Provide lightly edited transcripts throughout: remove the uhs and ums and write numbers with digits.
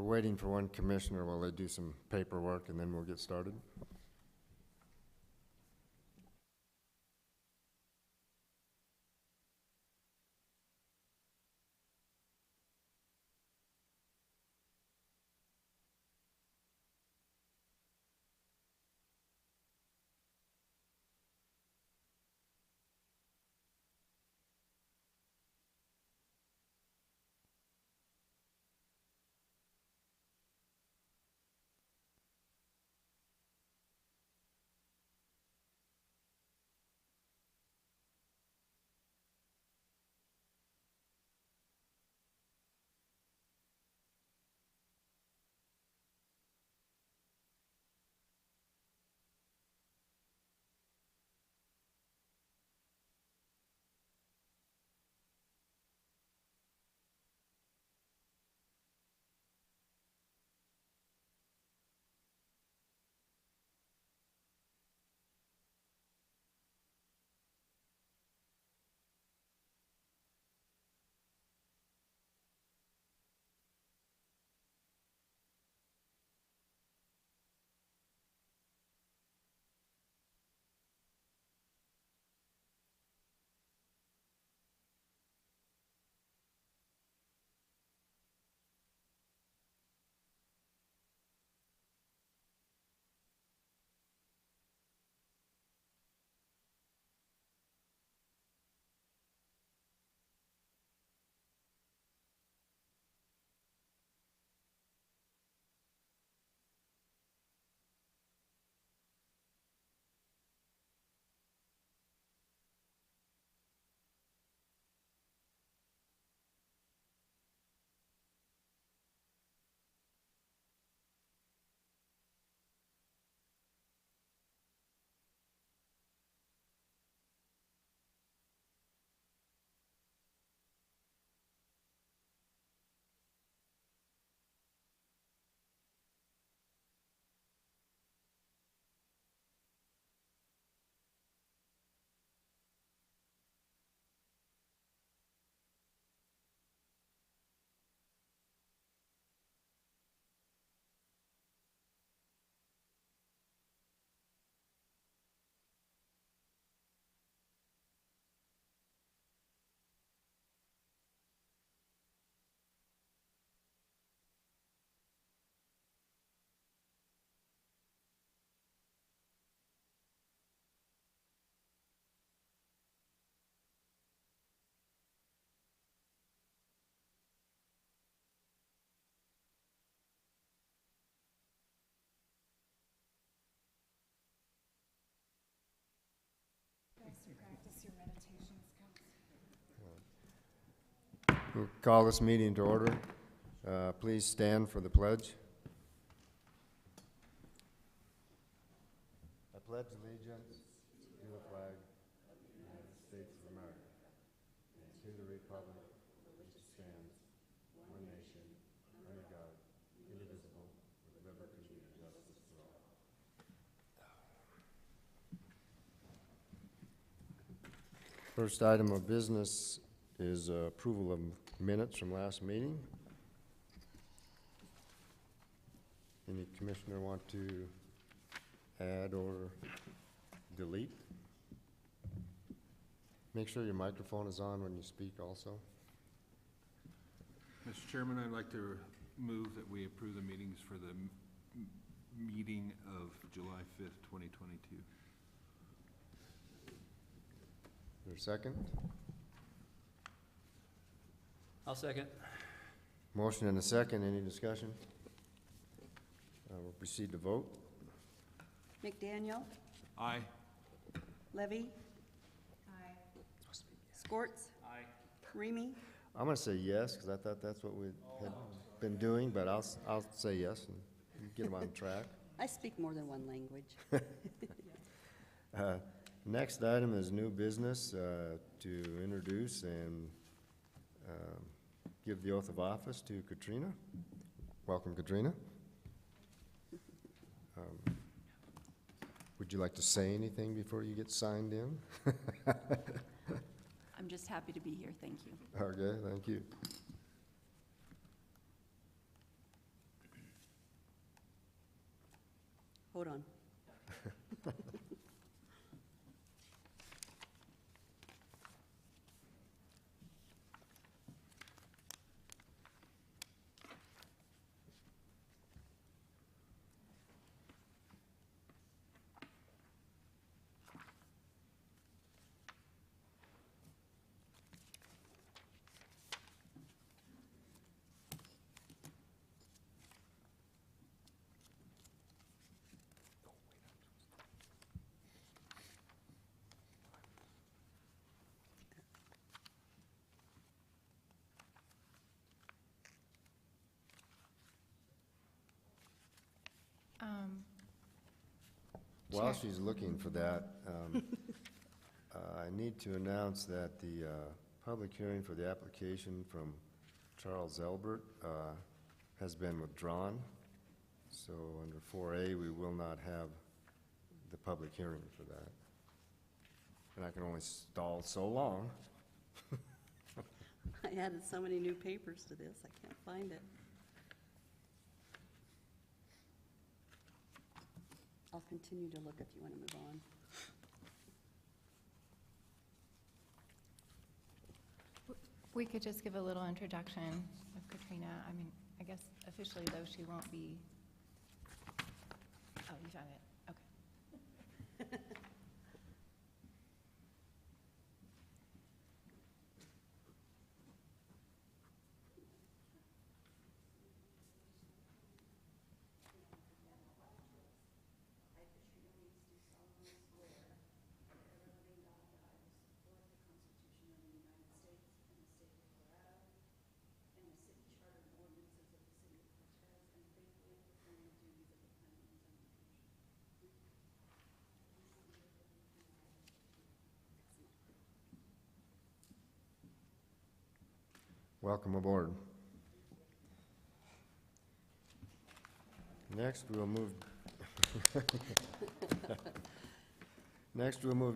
waiting for one commissioner while they do some paperwork, and then we'll get started. Practice your meditation skills. We'll call this meeting to order. Please stand for the pledge. I pledge allegiance to the flag of the United States of America and to the republic for which it stands, one nation, under God, indivisible, with liberty and justice for all. First item of business is approval of minutes from last meeting. Any commissioner want to add or delete? Make sure your microphone is on when you speak also. Mr. Chairman, I'd like to move that we approve the meetings for the meeting of July 5th, 2022. Is there a second? I'll second. Motion and a second. Any discussion? We'll proceed to vote. McDaniel, Aye. Levy, Aye. Scorts, Aye. Remy, I'm going to say yes because I thought that's what we had been doing, but I'll say yes and get them on track. I speak more than one language. Next item is new business to introduce and give the oath of office to Katrina. Welcome, Katrina. Would you like to say anything before you get signed in? I'm just happy to be here, thank you. Okay, thank you. Hold on. While Chair. she's looking for that, I need to announce that the public hearing for the application from Charles Elbert has been withdrawn. So under 4A, we will not have the public hearing for that. And I can only stall so long. I added so many new papers to this, I can't find it. I'll continue to look if you want to move on. We could just give a little introduction of Katrina. I mean, I guess officially, though, she won't be. Oh, you found it. Okay. Welcome aboard. Next, we'll move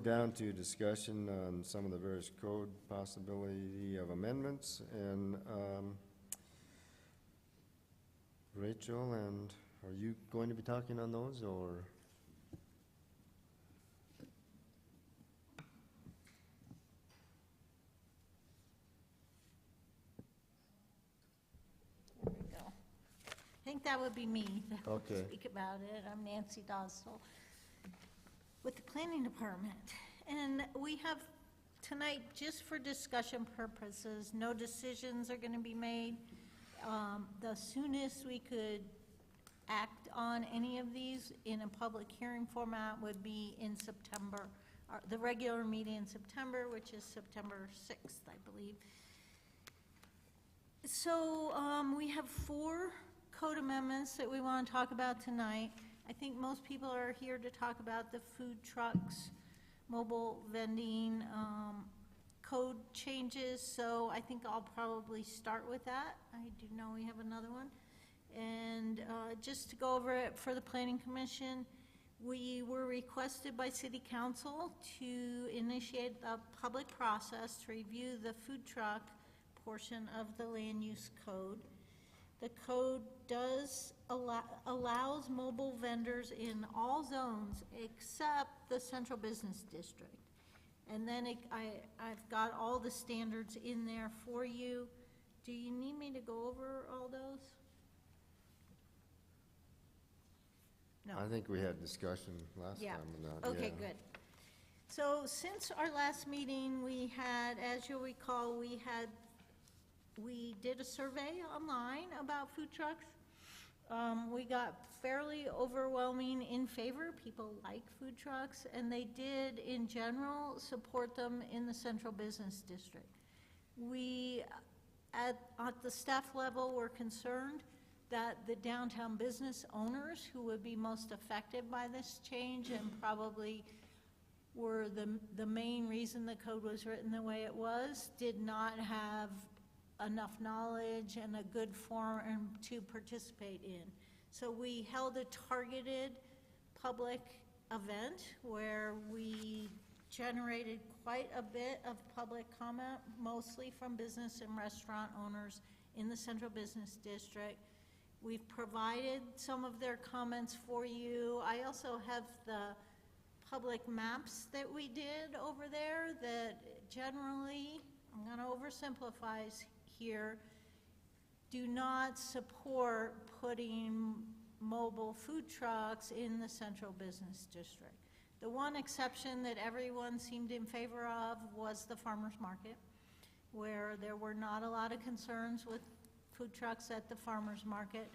down to discussion on some of the various code possibility of amendments. And Rachel, and are you going to be talking on those, or? There we go. I think that would be me that would Okay. speak about it. I'm Nancy Dostal with the Planning Department. And we have tonight, just for discussion purposes, no decisions are going to be made. The soonest we could act on any of these in a public hearing format would be in September, the regular meeting in September, which is September 6th, I believe. So we have 4 code amendments that we want to talk about tonight. I think most people are here to talk about the food trucks, mobile vending, code changes, so I think I'll probably start with that. I do know we have another one. And just to go over it for the Planning Commission, we were requested by City Council to initiate a public process to review the food truck portion of the land use code. The code does allows mobile vendors in all zones except the central business district. And then I've got all the standards in there for you. Do you need me to go over all those? No. I think we had discussion last Yeah. time on that. Okay, yeah. good. So since our last meeting, we had, as you'll recall, we did a survey online about food trucks. We got fairly overwhelming in favor. People like food trucks, and they did, in general, support them in the central business district. We, at the staff level, were concerned that the downtown business owners who would be most affected by this change and probably were the main reason the code was written the way it was, did not have enough knowledge and a good forum to participate in. So we held a targeted public event where we generated quite a bit of public comment, mostly from business and restaurant owners in the central business district. We've provided some of their comments for you. I also have the public maps that we did over there that generally, I'm going to oversimplify here, do not support putting mobile food trucks in the central business district. The one exception that everyone seemed in favor of was the farmer's market, where there were not a lot of concerns with food trucks at the farmer's market.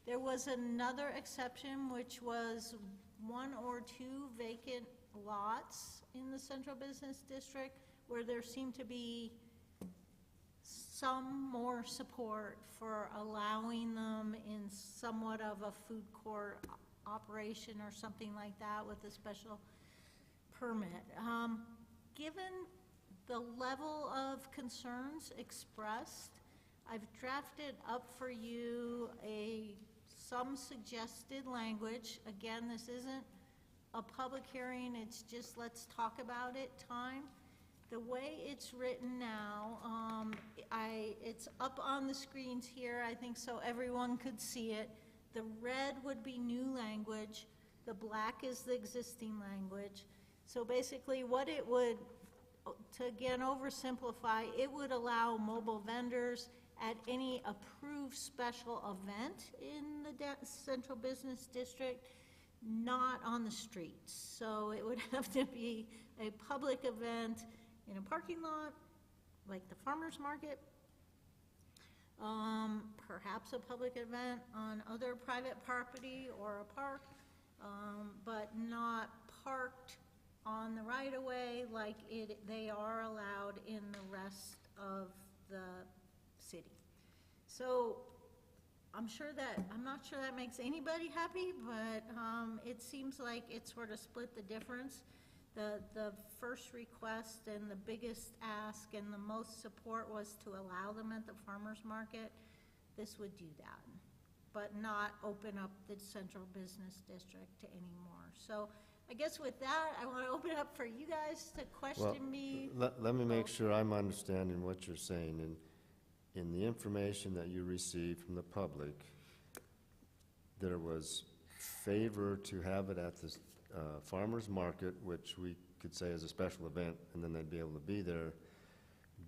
There was another exception, which was 1 or 2 vacant lots in the central business district where there seemed to be some more support for allowing them in somewhat of a food court operation or something like that with a special permit. Given the level of concerns expressed, I've drafted up for you some suggested language. Again, this isn't a public hearing, it's just let's talk about it time. The way it's written now, it's up on the screens here, I think, so everyone could see it. The red would be new language, the black is the existing language. So basically what it would, to again oversimplify, it would allow mobile vendors at any approved special event in the central business district, not on the streets. So it would have to be a public event in a parking lot, like the farmer's market, perhaps a public event on other private property or a park, but not parked on the right-of-way like they are allowed in the rest of the city. So I'm not sure that makes anybody happy, but it seems like it sort of split the difference. The first request and the biggest ask and the most support was to allow them at the farmer's market. This would do that, but not open up the central business district to any more. So I guess with that, I want to open it up for you guys to question me. Let me make sure I'm understanding what you're saying. In the information that you received from the public, there was favor to have it at the farmer's market, which we could say is a special event, and then they'd be able to be there.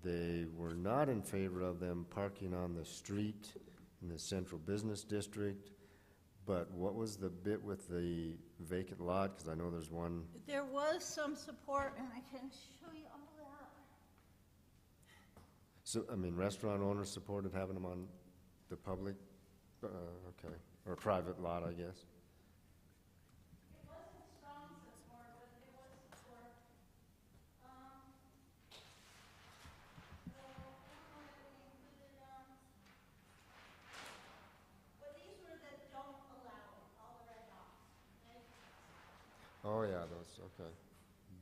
They were not in favor of them parking on the street in the central business district. But what was the bit with the vacant lot? Because I know there's one. There was some support, and I can show you all that. So, I mean, restaurant owners supported having them on the public, okay, or private lot, I guess. It wasn't strong support, but there was support. So, I don't know if we included, but these were that don't allow it, all the red dots, okay? Oh, yeah, those, okay.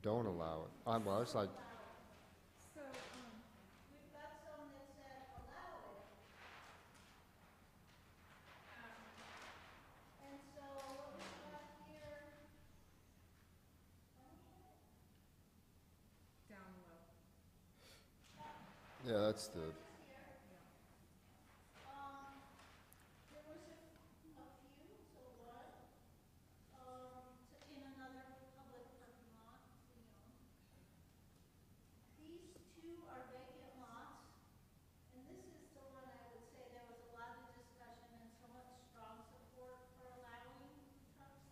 Don't allow it. Well, it's like, We've got some that said allow it. And so what we've got here. Down low. yeah, that's the, There was a few, so one, in another public parking lot, These two are vacant lots, and this is the one I would say there was a lot of discussion and somewhat strong support for allowing trucks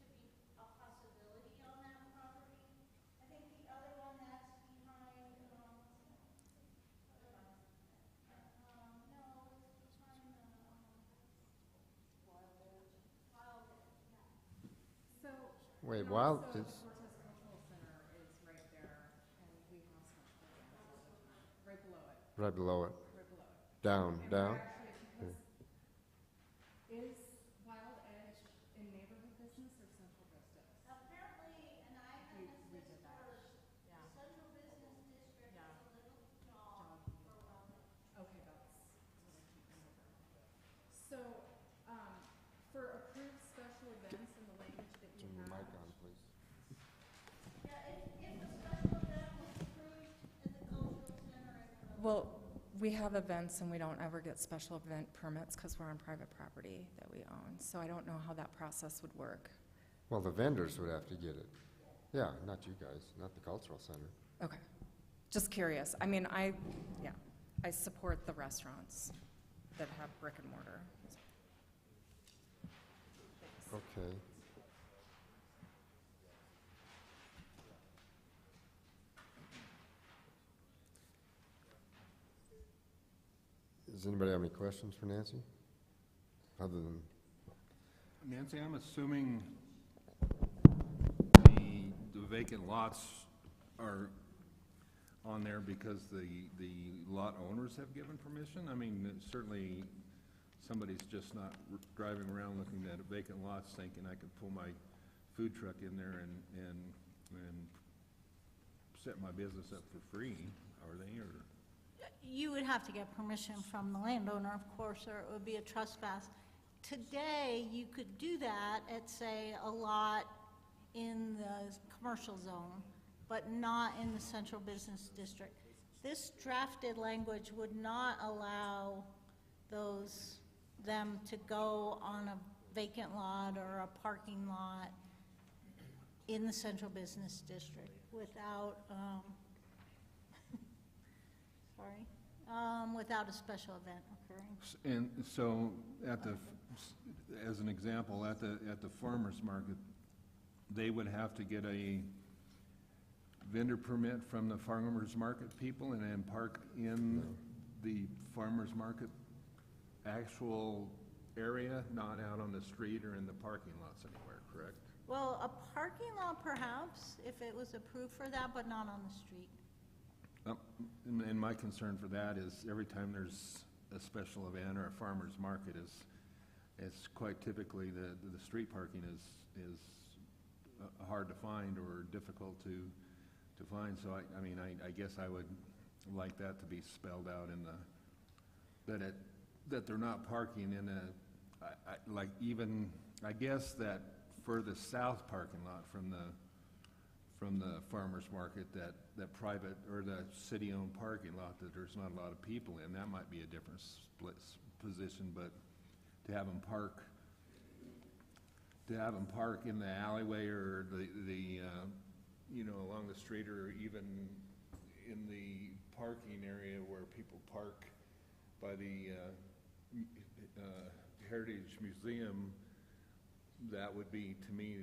to be a possibility on that property. I think the other one that's behind, no, it's behind Wild Edge, yeah. So. wait, and Wild also is, the Cortez Cultural Center is right there, and we have some programs all the time, right below it, right below it, right below it. down, And down. we're actually, is Wild Edge in neighborhood business or central business? Apparently, and I had We this did that. first, Yeah. the central business district Yeah. is a little dog for Wild Edge. Okay, that's what I keep remembering. So, for approved special events in the language that you Turn your have. mic on, please. Yeah, if a special event was approved at the cultural center, it would. Well, we have events and we don't ever get special event permits because we're on private property that we own. So I don't know how that process would work. Well, the vendors would have to get it. Yeah, not you guys, not the cultural center. Okay. Just curious. I mean, I support the restaurants that have brick and mortar. Okay. Does anybody have any questions for Nancy? Other than, Nancy, I'm assuming the vacant lots are on there because the lot owners have given permission? I mean, certainly somebody's just not driving around looking at a vacant lots thinking I could pull my food truck in there and set my business up for free, are they, or? You would have to get permission from the landowner, of course, or it would be a trespass. Today, you could do that at, say, a lot in the commercial zone, but not in the central business district. This drafted language would not allow them to go on a vacant lot or a parking lot in the central business district without, without a special event occurring. And so as an example, at the farmer's market, they would have to get a vendor permit from the farmer's market people and then park in the farmer's market actual area, not out on the street or in the parking lots anywhere, correct? Well, a parking lot perhaps, if it was approved for that, but not on the street. And my concern for that is every time there's a special event or a farmer's market it's quite typically the street parking is hard to find or difficult to find. So I mean, I guess I would like that to be spelled out in that they're not parking in like even, I guess that furthest south parking lot from the farmer's market, that private or the city-owned parking lot that there's not a lot of people in, that might be a different split position, but to have them park in the alleyway or the along the street or even in the parking area where people park by the Heritage Museum, that would be, to me,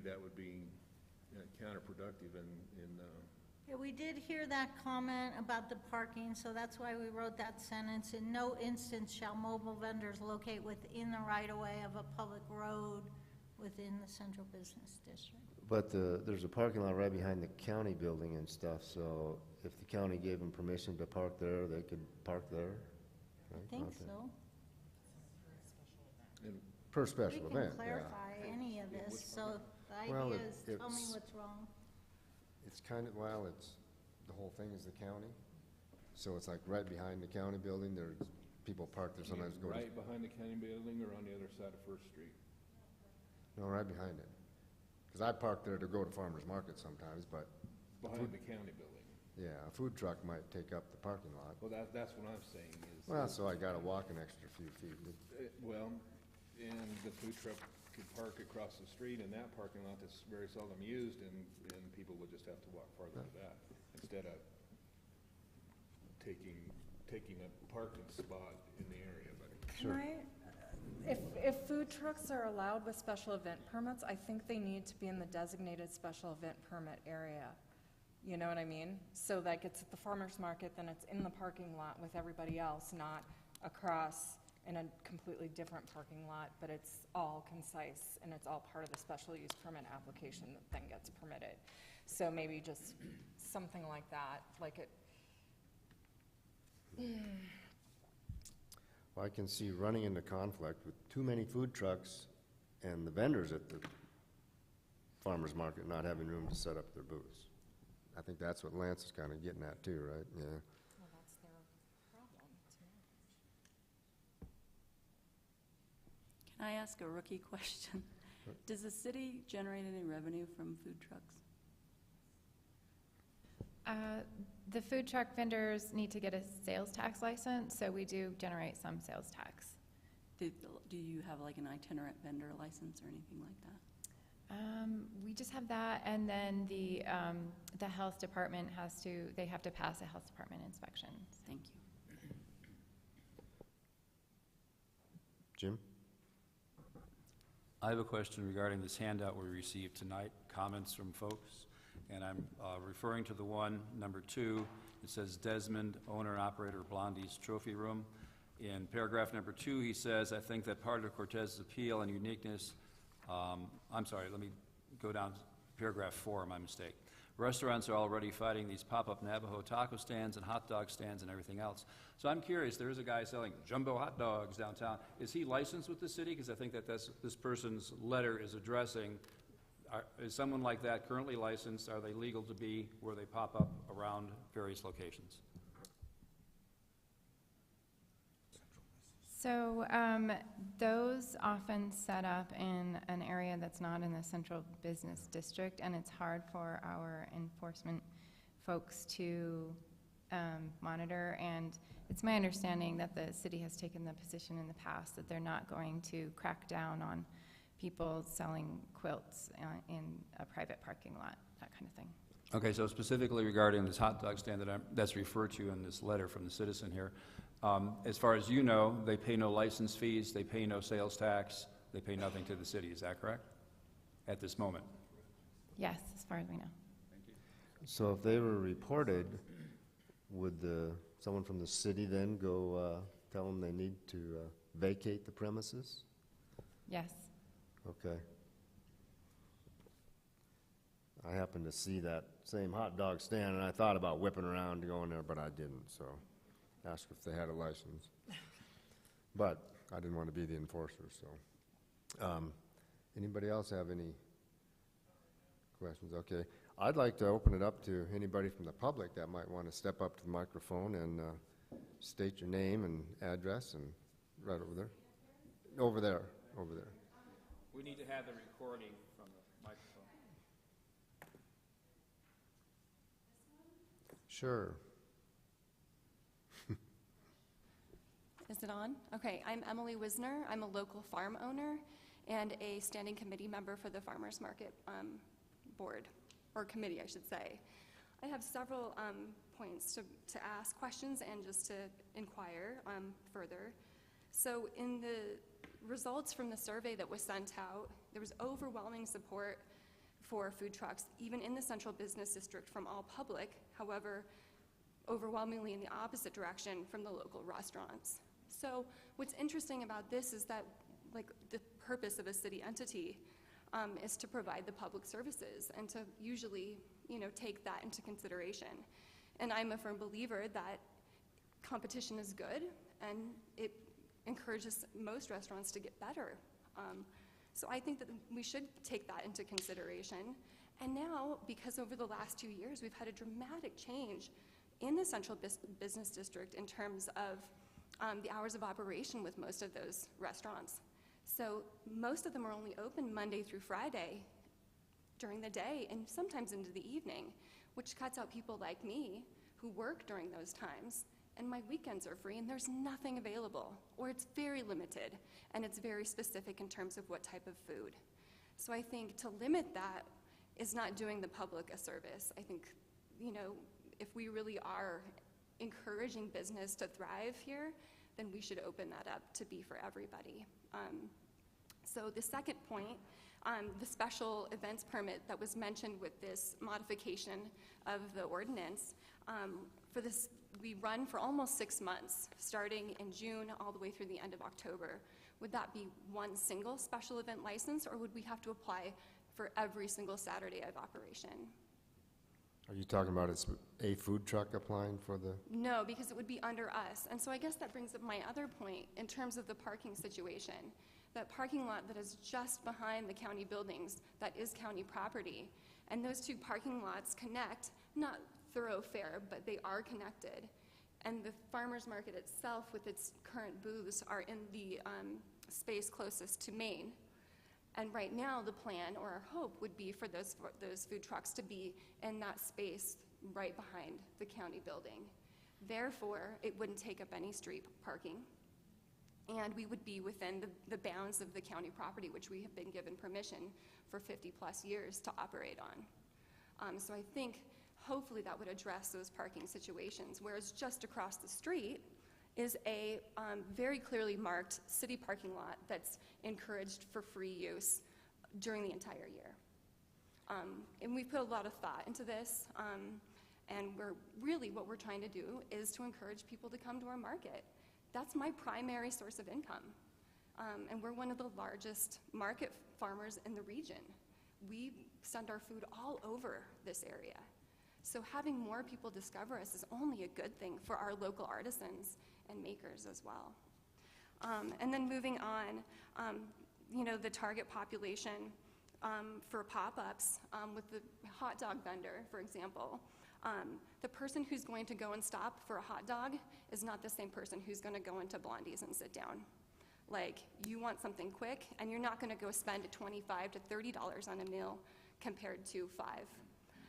counterproductive Yeah, we did hear that comment about the parking, so that's why we wrote that sentence. In no instance shall mobile vendors locate within the right-of-way of a public road within the central business district. But there's a parking lot right behind the county building and stuff, so if the county gave them permission to park there, they could park there? I right? think Not that- so. per We special can event, yeah. clarify any of this, so the Well, idea is, tell me it's- what's wrong. It's kind of, well, the whole thing is the county. So it's like right behind the county building, there's people park there sometimes go to. right behind the county building or on the other side of First Street? No, right behind it. Because I park there to go to farmer's market sometimes, but, Behind the county building. yeah, a food truck might take up the parking lot. Well, that's what I'm saying is. Well, so I gotta walk an extra few feet. Well, and the food truck could park across the street in that parking lot that's very seldom used, and people would just have to walk farther to that, instead of taking a parking spot in the area, but. Can if food trucks are allowed with special event permits, I think they need to be in the designated special event permit area. You know what I mean? So like it's at the farmer's market, then it's in the parking lot with everybody else, not across in a completely different parking lot, but it's all concise and it's all part of the special use permit application that then gets permitted. So maybe just something like that, like it. Well, I can see running into conflict with too many food trucks and the vendors at the farmer's market not having room to set up their booths. I think that's what Lance is kind of getting at too, right? Yeah. Well, that's their problem to manage. Can I ask a rookie question? Does the city generate any revenue from food trucks? The food truck vendors need to get a sales tax license, so we do generate some sales tax. Do you have like an itinerant vendor license or anything like that? We just have that, and then the health department they have to pass a health department inspection. Thank you. Jim? I have a question regarding this handout we received tonight, comments from folks, and I'm referring to the one, number 2. It says Desmond, owner and operator of Blondie's Trophy Room. In paragraph number 2, he says, I think that part of Cortez's appeal and uniqueness, I'm sorry, let me go down to paragraph 4, my mistake. Restaurants are already fighting these pop-up Navajo taco stands and hot dog stands and everything else. So I'm curious, there is a guy selling jumbo hot dogs downtown. Is he licensed with the city? Because I think that this person's letter is addressing, is someone like that currently licensed? Are they legal to be where they pop up around various locations? So those often set up in an area that's not in the central business district, and it's hard for our enforcement folks to monitor. And it's my understanding that the city has taken the position in the past that they're not going to crack down on people selling quilts in a private parking lot, that kind of thing. Okay, so specifically regarding this hot dog stand that's referred to in this letter from the citizen here, as far as you know, they pay no license fees, they pay no sales tax, they pay nothing to the city, is that correct? At this moment? Yes, as far as we know. Thank you. So if they were reported, would someone from the city then go tell them they need to vacate the premises? Yes. Okay. I happened to see that same hot dog stand, and I thought about whipping around to go in there, but I didn't, so asked if they had a license. But I didn't want to be the enforcer, so. Anybody else have any questions? Okay. I'd like to open it up to anybody from the public that might want to step up to the microphone and state your name and address, and right over there. Over there. We need to have the recording from the microphone. Sure. Is it on? Okay, I'm Emily Wisner. I'm a local farm owner and a standing committee member for the Farmers Market Board, or committee, I should say. I have several points to ask questions and just to inquire further. So in the results from the survey that was sent out, there was overwhelming support for food trucks, even in the central business district, from all public, however, overwhelmingly in the opposite direction from the local restaurants. So what's interesting about this is that, like, the purpose of a city entity is to provide the public services and to usually, take that into consideration. And I'm a firm believer that competition is good and it encourages most restaurants to get better. So I think that we should take that into consideration. And now, because over the last 2 years, we've had a dramatic change in the central business district in terms of the hours of operation with most of those restaurants. So most of them are only open Monday through Friday during the day and sometimes into the evening, which cuts out people like me who work during those times, and my weekends are free and there's nothing available, or it's very limited and it's very specific in terms of what type of food. So I think to limit that is not doing the public a service. I think, if we really are encouraging business to thrive here, then we should open that up to be for everybody. So the second point, the special events permit that was mentioned with this modification of the ordinance, for this, we run for almost 6 months, starting in June all the way through the end of October. Would that be one single special event license, or would we have to apply for every single Saturday of operation? Are you talking about a food truck applying for the? No, because it would be under us. And so I guess that brings up my other point in terms of the parking situation. That parking lot that is just behind the county buildings, that is county property. And those two parking lots connect, not thoroughfare, but they are connected. And the farmer's market itself, with its current booths, are in the space closest to Main. And right now, the plan or our hope would be for those food trucks to be in that space right behind the county building. Therefore, it wouldn't take up any street parking, and we would be within the bounds of the county property, which we have been given permission for 50-plus years to operate on. So I think hopefully that would address those parking situations, whereas just across the street is a very clearly marked city parking lot that's encouraged for free use during the entire year. And we put a lot of thought into this, and what we're trying to do is to encourage people to come to our market. That's my primary source of income. And we're one of the largest market farmers in the region. We send our food all over this area. So having more people discover us is only a good thing for our local artisans and makers as well. And then moving on, the target population for pop-ups with the hot dog vendor, for example. The person who's going to go and stop for a hot dog is not the same person who's going to go into Blondie's and sit down. Like, you want something quick, and you're not going to go spend $25 to $30 on a meal compared to $5.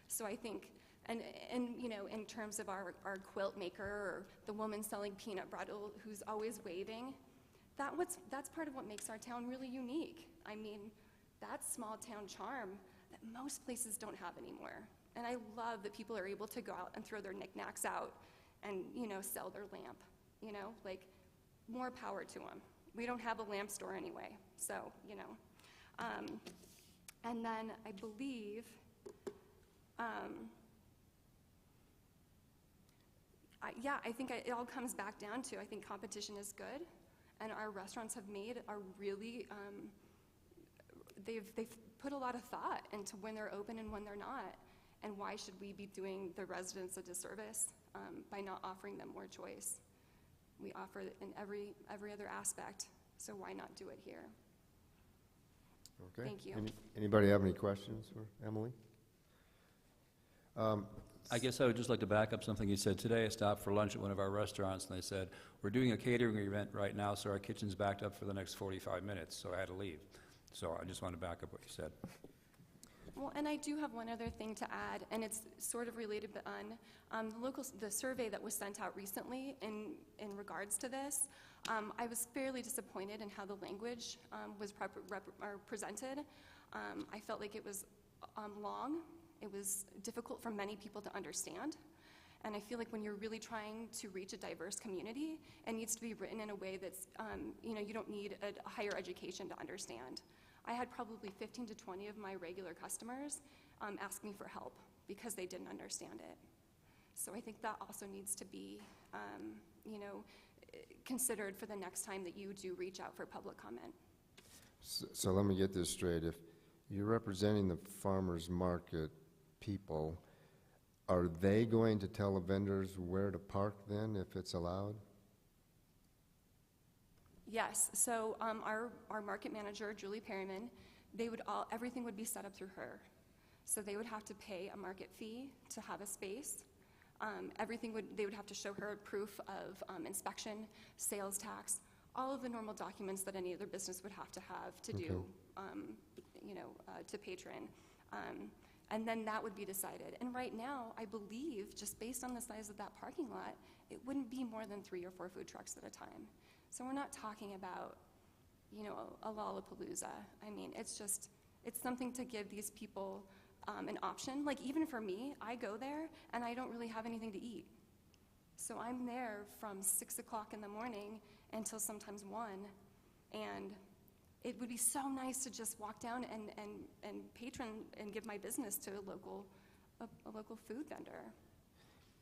So I think, and in terms of our quilt maker or the woman selling peanut brittle who's always waving, that's part of what makes our town really unique. I mean, that small town charm that most places don't have anymore. And I love that people are able to go out and throw their knickknacks out and, sell their lamp, more power to them. We don't have a lamp store anyway, so, and then I believe, I think it all comes back down to, I think competition is good, and our restaurants have made a really, they've put a lot of thought into when they're open and when they're not, and why should we be doing the residents a disservice by not offering them more choice? We offer it in every other aspect, so why not do it here? Okay. Thank you. Anybody have any questions for Emily? I guess I would just like to back up something you said today. I stopped for lunch at one of our restaurants, and they said, we're doing a catering event right now, so our kitchen's backed up for the next 45 minutes, so I had to leave. So I just want to back up what you said. Well, and I do have one other thing to add, and it's sort of related, but the survey that was sent out recently in regards to this, I was fairly disappointed in how the language was presented. I felt like it was long. It was difficult for many people to understand. And I feel like when you're really trying to reach a diverse community, it needs to be written in a way that's, you don't need a higher education to understand. I had probably 15 to 20 of my regular customers ask me for help because they didn't understand it. So I think that also needs to be, considered for the next time that you do reach out for public comment. So let me get this straight. If you're representing the farmers market people, are they going to tell the vendors where to park then, if it's allowed? Yes, so our market manager, Julie Perryman, everything would be set up through her. So they would have to pay a market fee to have a space. They would have to show her proof of inspection, sales tax, all of the normal documents that any other business would have to do, to patron. And then that would be decided. And right now, I believe, just based on the size of that parking lot, it wouldn't be more than 3 or 4 food trucks at a time. So we're not talking about, a Lollapalooza. I mean, it's something to give these people an option. Like, even for me, I go there and I don't really have anything to eat. So I'm there from 6 o'clock in the morning until sometimes 1. And it would be so nice to just walk down and patron and give my business to a local food vendor.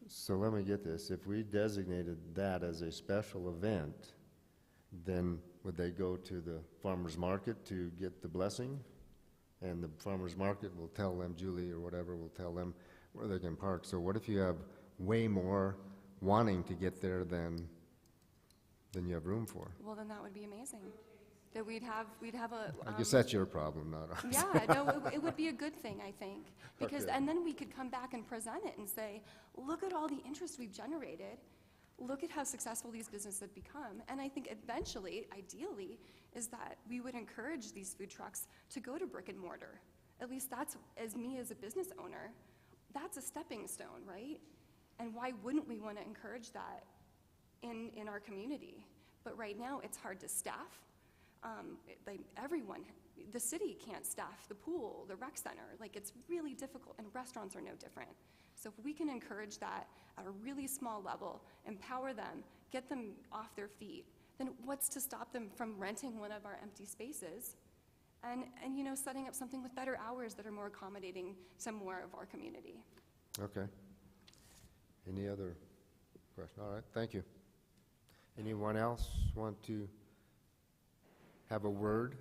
So let me get this. If we designated that as a special event, then would they go to the farmer's market to get the blessing? And the farmer's market will tell them, Julie or whatever will tell them where they can park. So what if you have way more wanting to get there than you have room for? Well, then that would be amazing. That we'd have a. I guess that's your problem, not ours. Yeah, no, it would be a good thing, I think, because Okay. and then we could come back and present it and say, look at all the interest we've generated. Look at how successful these businesses have become. And I think eventually, ideally, is that we would encourage these food trucks to go to brick and mortar. At least that's, as me as a business owner, that's a stepping stone, right? And why wouldn't we want to encourage that in our community? But right now, it's hard to staff. Everyone, the city can't staff the pool, the rec center. Like, it's really difficult, and restaurants are no different. So if we can encourage that at a really small level, empower them, get them off their feet, then what's to stop them from renting one of our empty spaces and you know, setting up something with better hours that are more accommodating to more of our community? Okay. Any other question? All right, thank you. Anyone else want to have a word?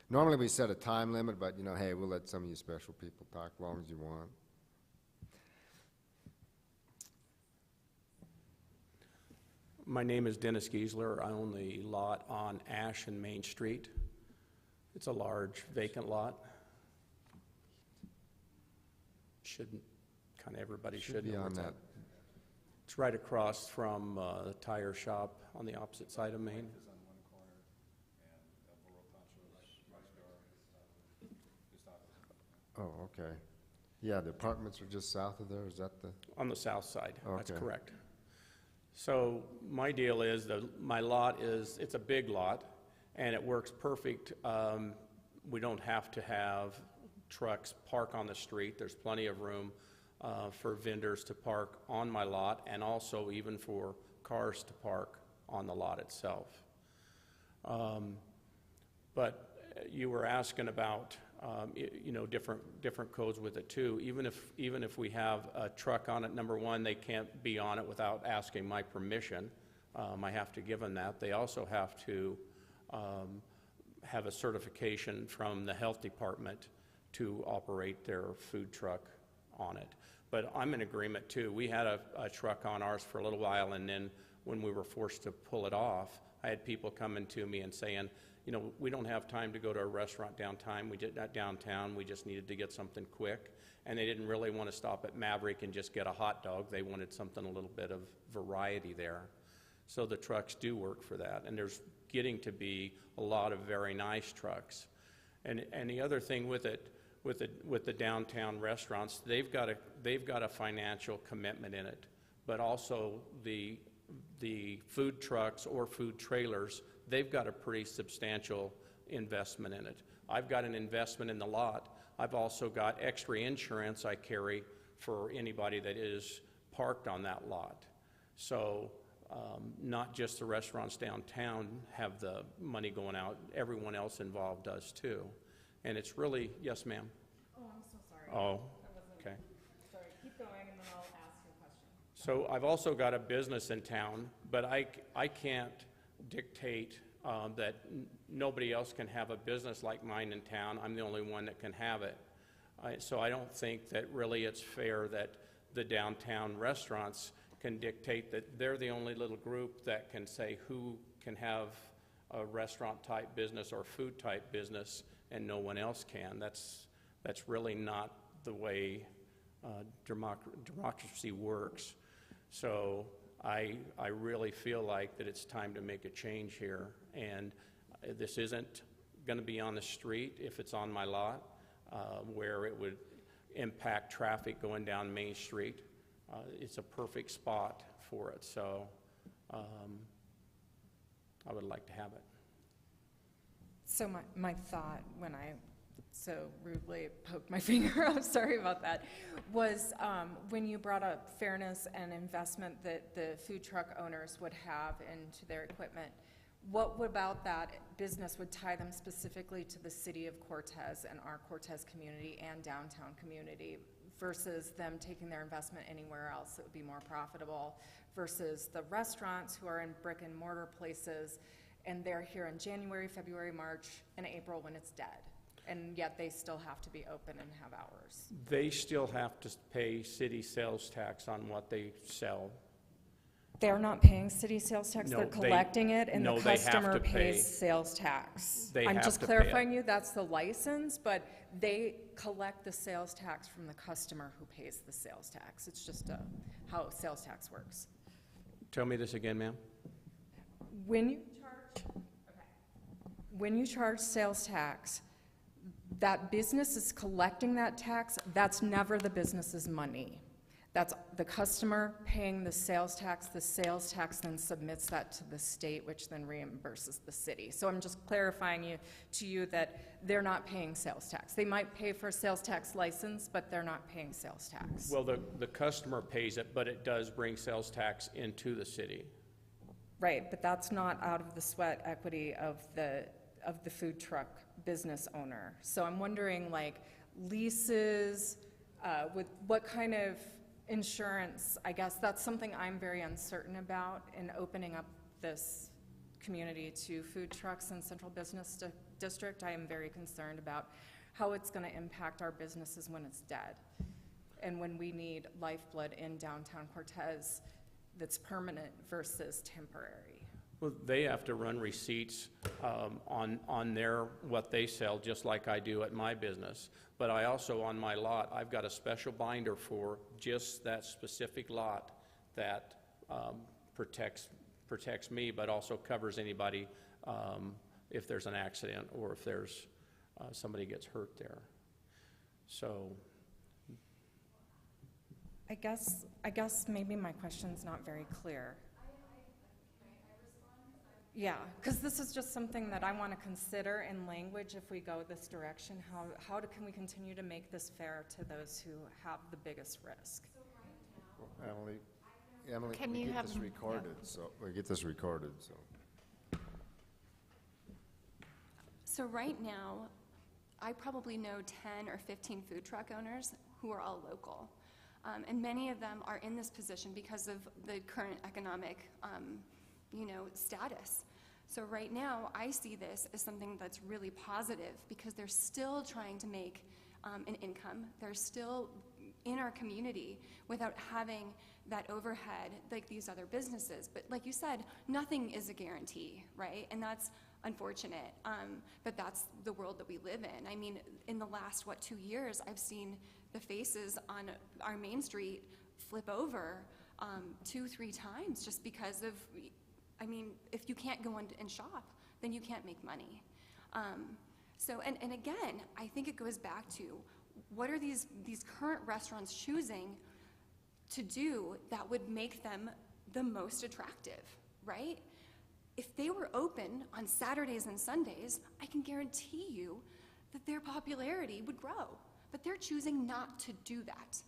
Normally we set a time limit, but you know, hey, we'll let some of you special people talk as long as you want. My name is Dennis Giesler. I own the lot on Ash and Main Street. It's a large vacant lot. Everybody should be know on what's that. on. It's right across from the tire shop on the opposite side of Main. Oh, okay. Yeah, the apartments are just south of there, is that the? On the south side, that's Okay. correct. So my deal is that my lot is, it's a big lot, and it works perfect. We don't have to have trucks park on the street. There's plenty of room for vendors to park on my lot, and also even for cars to park on the lot itself. But you were asking about you know, different codes with it too. Even if we have a truck on it, number one, they can't be on it without asking my permission. I have to give them that. They also have to have a certification from the health department to operate their food truck on it. But I'm in agreement too. We had a truck on ours for a little while, and then when we were forced to pull it off, I had people coming to me and saying, you know, we don't have time to go to a restaurant downtown. We just needed to get something quick. And they didn't really want to stop at Maverick and just get a hot dog. They wanted something, a little bit of variety there. So the trucks do work for that. And there's getting to be a lot of very nice trucks. And the other thing with it, with the downtown restaurants, they've got a financial commitment in it. But also the food trucks or food trailers, they've got a pretty substantial investment in it. I've got an investment in the lot. I've also got extra insurance I carry for anybody that is parked on that lot. So not just the restaurants downtown have the money going out, everyone else involved does too. And it's really, yes ma'am? Oh, I'm so sorry. Oh, okay. Sorry, keep going and then I'll ask you a question. So I've also got a business in town, but I can't dictate that nobody else can have a business like mine in town. I'm the only one that can have it. So I don't think that really it's fair that the downtown restaurants can dictate that they're the only little group that can say who can have a restaurant-type business or food-type business and no one else can. That's really not the way democracy works. So I really feel like that it's time to make a change here, and this isn't going to be on the street if it's on my lot, where it would impact traffic going down Main Street. It's a perfect spot for it, so I would like to have it. So my thought when I so rudely poked my finger, I'm sorry about that, was when you brought up fairness and investment that the food truck owners would have into their equipment, what about that business would tie them specifically to the city of Cortez and our Cortez community and downtown community versus them taking their investment anywhere else that would be more profitable versus the restaurants who are in brick and mortar places and they're here in January, February, March, and April when it's dead. And yet they still have to be open and have hours. They still have to pay city sales tax on what they sell. They're not paying city sales tax, No, they're collecting it, and no, the they have customer to pay. pays sales tax. They I'm have just to pay it. clarifying you, that's the license, but they collect the sales tax from the customer who pays the sales tax. It's just how sales tax works. Tell me this again, ma'am. When you charge sales tax, that business is collecting that tax, that's never the business's money. That's the customer paying the sales tax then submits that to the state, which then reimburses the city. So I'm just clarifying to you that they're not paying sales tax. They might pay for a sales tax license, but they're not paying sales tax. Well, the customer pays it, but it does bring sales tax into the city. Right, but that's not out of the sweat equity of the food truck business owner. So I'm wondering, like, leases, with what kind of insurance, I guess that's something I'm very uncertain about in opening up this community to food trucks in Central Business District. I am very concerned about how it's going to impact our businesses when it's dead and when we need lifeblood in downtown Cortez that's permanent versus temporary. Well, they have to run receipts on their, what they sell, just like I do at my business. But I also, on my lot, I've got a special binder for just that specific lot that protects me, but also covers anybody if there's an accident or if there's somebody gets hurt there. So I guess maybe my question's not very clear. Yeah, because this is just something that I want to consider in language if we go this direction. How can we continue to make this fair to those who have the biggest risk? Emily, Can we you get have this them- recorded, so, we get this recorded, so. So right now, I probably know 10 or 15 food truck owners who are all local. And many of them are in this position because of the current economic status. So right now, I see this as something that's really positive because they're still trying to make an income. They're still in our community without having that overhead like these other businesses. But like you said, nothing is a guarantee, right? And that's unfortunate, but that's the world that we live in. I mean, in the last, 2 years, I've seen the faces on our main street flip over 2-3 times just because of, I mean, if you can't go and shop, then you can't make money. And again, I think it goes back to what are these current restaurants choosing to do that would make them the most attractive, right? If they were open on Saturdays and Sundays, I can guarantee you that their popularity would grow, but they're choosing not to do that.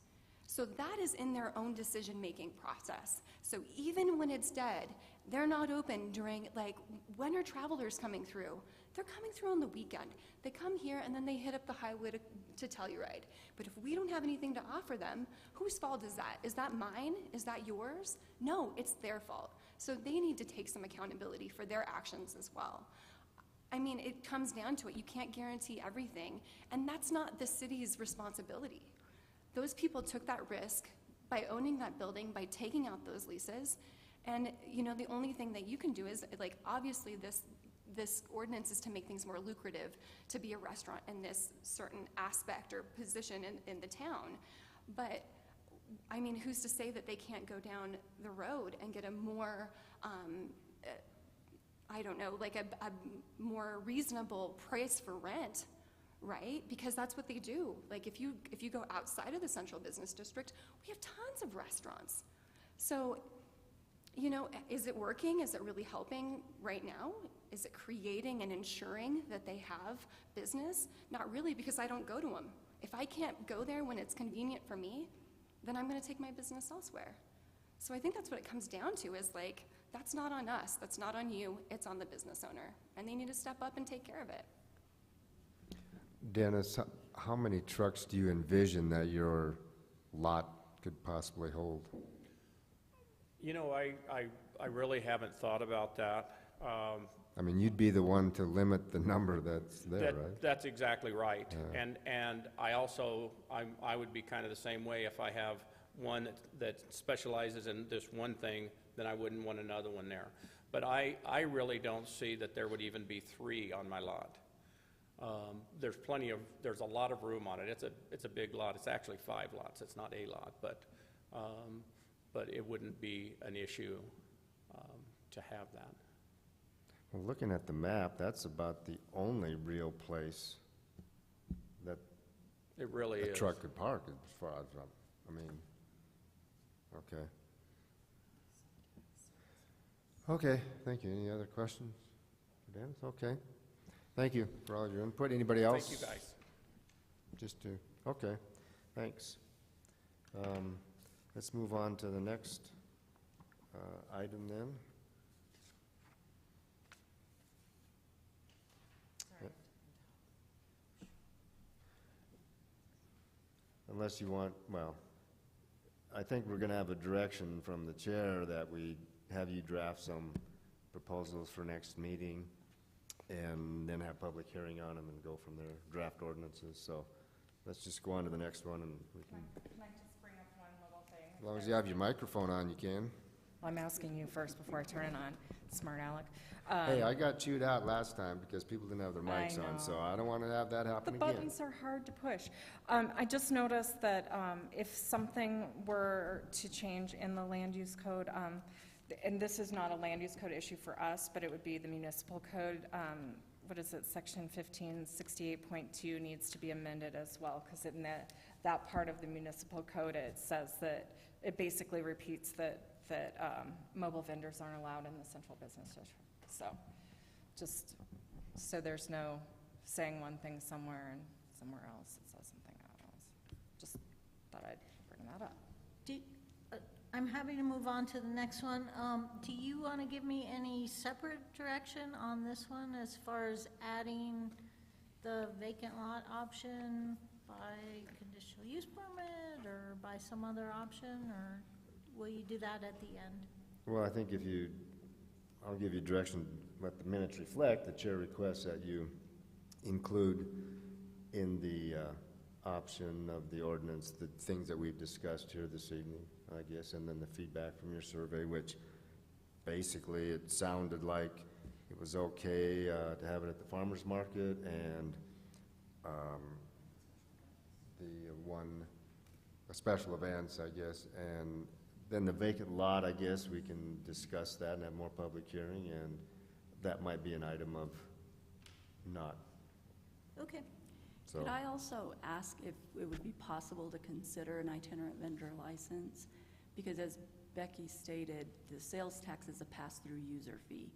So that is in their own decision-making process. So even when it's dead, they're not open during, like, when are travelers coming through? They're coming through on the weekend. They come here and then they hit up the highway to Telluride. But if we don't have anything to offer them, whose fault is that? Is that mine? Is that yours? No, it's their fault. So they need to take some accountability for their actions as well. I mean, it comes down to it. You can't guarantee everything, and that's not the city's responsibility. Those people took that risk by owning that building, by taking out those leases, and the only thing that you can do is, like, obviously this ordinance is to make things more lucrative to be a restaurant in this certain aspect or position in the town. But I mean, who's to say that they can't go down the road and get a more, I don't know, like a more reasonable price for rent, right? Because that's what they do. Like, if you go outside of the Central Business District, we have tons of restaurants. So, is it working? Is it really helping right now? Is it creating and ensuring that they have business? Not really, because I don't go to them. If I can't go there when it's convenient for me, then I'm going to take my business elsewhere. So I think that's what it comes down to, is like, that's not on us, that's not on you, it's on the business owner. And they need to step up and take care of it. Dennis, how many trucks do you envision that your lot could possibly hold? I really haven't thought about that. I mean, you'd be the one to limit the number that's there, right? That's exactly right. Yeah. And I also, I would be kind of the same way. If I have one that specializes in this one thing, then I wouldn't want another one there. But I really don't see that there would even be 3 on my lot. There's a lot of room on it. It's a big lot. It's actually 5 lots. It's not a lot, but it wouldn't be an issue to have that. Well, looking at the map, that's about the only real place It really a is. truck could park as far as, I mean, okay. Okay, thank you. Any other questions for Dennis? Okay. Thank you for all your input. Anybody else? Thank you, guys. Just to, okay, thanks. Let's move on to the next item then. Unless you want, well, I think we're going to have a direction from the chair that we have you draft some proposals for next meeting and then have public hearing on them and go from there, draft ordinances. So let's just go on to the next one and we can. Can I just bring up one little thing? As long as you have your microphone on, you can. I'm asking you first before I turn it on, smart aleck. Hey, I got chewed out last time because people didn't have their mics on, so I don't want to have that The happen again. buttons are hard to push. I just noticed that if something were to change in the land use code, and this is not a land use code issue for us, but it would be the municipal code, what is it, section 1568.2 needs to be amended as well, because in that part of the municipal code, it says that, it basically repeats that mobile vendors aren't allowed in the central business district. So, just so there's no saying one thing somewhere and somewhere else it says something else. Just thought I'd bring that up. I'm happy to move on to the next one. Do you want to give me any separate direction on this one as far as adding the vacant lot option by conditional use permit or by some other option, or will you do that at the end? Well, I think I'll give you direction, let the minutes reflect. The chair requests that you include in the option of the ordinance the things that we've discussed here this evening, I guess, and then the feedback from your survey, which basically it sounded like it was okay to have it at the farmer's market, and the special events, I guess, and then the vacant lot, I guess, we can discuss that and have more public hearing, and that might be an item of not. Okay. So. Could I also ask if it would be possible to consider an itinerant vendor license? Because as Becky stated, the sales tax is a pass-through user fee,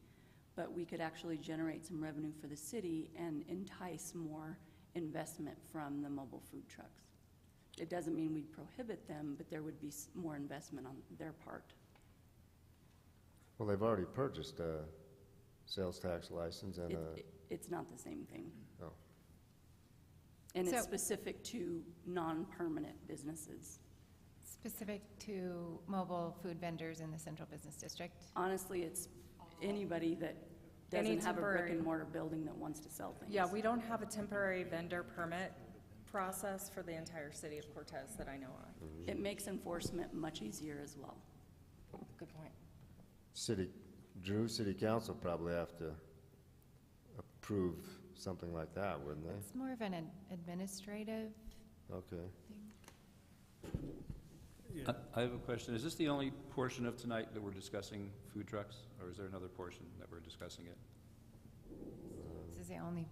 but we could actually generate some revenue for the city and entice more investment from the mobile food trucks. It doesn't mean we'd prohibit them, but there would be more investment on their part. Well, they've already purchased a sales tax license and It's not the same thing. Oh. And it's So- specific to non-permanent businesses. Specific to mobile food vendors in the central business district? Honestly, it's anybody that Any doesn't have a brick temporary- and mortar building that wants to sell things. Yeah, we don't have a temporary vendor permit process for the entire city of Cortez that I know of. It makes enforcement much easier as well. Good point. City council probably have to approve something like that, wouldn't they? It's more of an administrative Okay. thing. I have a question. Is this the only portion of tonight that we're discussing food trucks, or is there another portion that we're discussing it? This is the only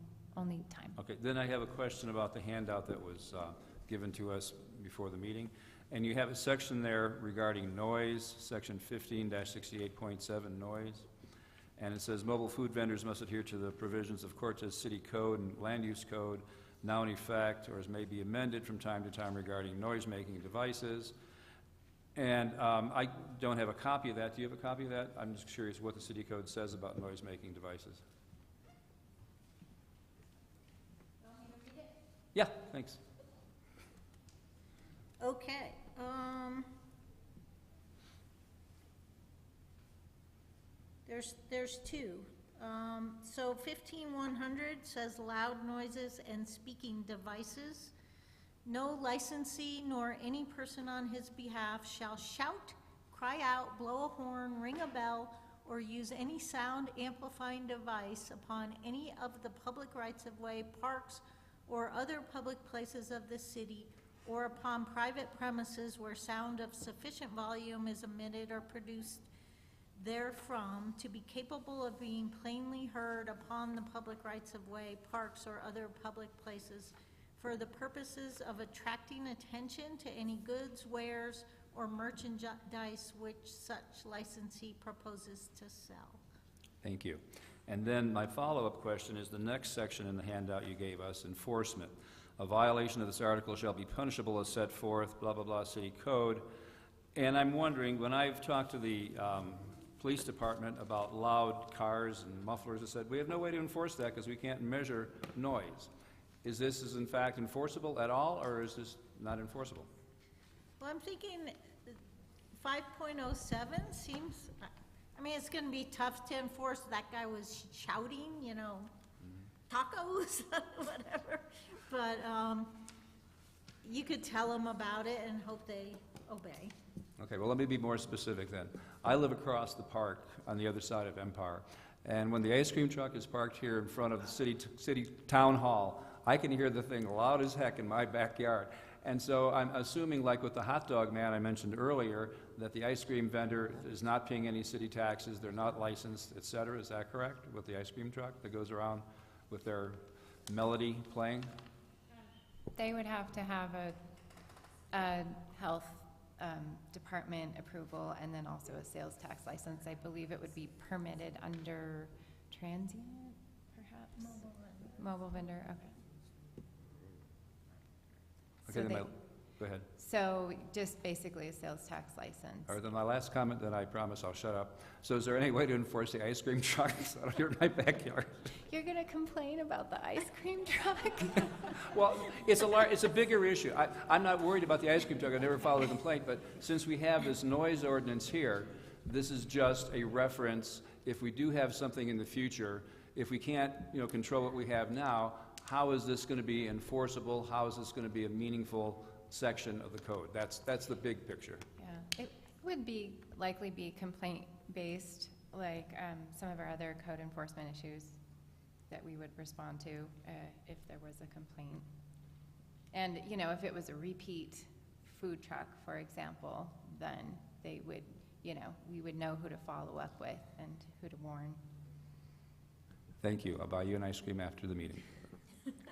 time. Okay, then I have a question about the handout that was given to us before the meeting. And you have a section there regarding noise, section 15-68.7 noise. And it says mobile food vendors must adhere to the provisions of Cortez City Code and Land Use Code, now in effect, or as may be amended from time to time regarding noise-making devices. And I don't have a copy of that. Do you have a copy of that? I'm just curious what the city code says about noise-making devices. Yeah, thanks. Okay, there's two. So 15100 says loud noises and speaking devices. No licensee nor any person on his behalf shall shout, cry out, blow a horn, ring a bell, or use any sound amplifying device upon any of the public rights-of-way, parks, or other public places of the city, or upon private premises where sound of sufficient volume is emitted or produced therefrom to be capable of being plainly heard upon the public rights-of-way, parks, or other public places for the purposes of attracting attention to any goods, wares, or merchandise which such licensee proposes to sell. Thank you. And then my follow-up question is the next section in the handout you gave us, enforcement. A violation of this article shall be punishable as set forth, blah, blah, blah, city code. And I'm wondering, when I've talked to the police department about loud cars and mufflers, they said, we have no way to enforce that because we can't measure noise. Is this in fact enforceable at all, or is this not enforceable? Well, I'm thinking 5.07 seems, I mean, it's gonna be tough to enforce. That guy was shouting, you know, tacos, whatever. But you could tell them about it and hope they obey. Okay, well, let me be more specific then. I live across the park on the other side of Empire, and when the ice cream truck is parked here in front of the city town hall, I can hear the thing loud as heck in my backyard. And so I'm assuming, like with the hot dog man I mentioned earlier, that the ice cream vendor is not paying any city taxes, they're not licensed, et cetera. Is that correct, with the ice cream truck that goes around with their melody playing? They would have to have a health department approval and then also a sales tax license. I believe it would be permitted under transient, perhaps? Mobile vendor, okay. Okay, So then they- go ahead. So just basically a sales tax license. All right, then my last comment, then I promise I'll shut up. So is there any way to enforce the ice cream trucks out here in my backyard? You're gonna complain about the ice cream truck? Well, it's a bigger issue. I'm not worried about the ice cream truck. I never filed a complaint, but since we have this noise ordinance here, this is just a reference. If we do have something in the future, if we can't, control what we have now, how is this going to be enforceable? How is this going to be a meaningful section of the code? That's the big picture. Yeah, it would likely be complaint-based, like some of our other code enforcement issues that we would respond to if there was a complaint. And, if it was a repeat food truck, for example, then they would, we would know who to follow up with and who to warn. Thank you. I'll buy you an ice cream after the meeting.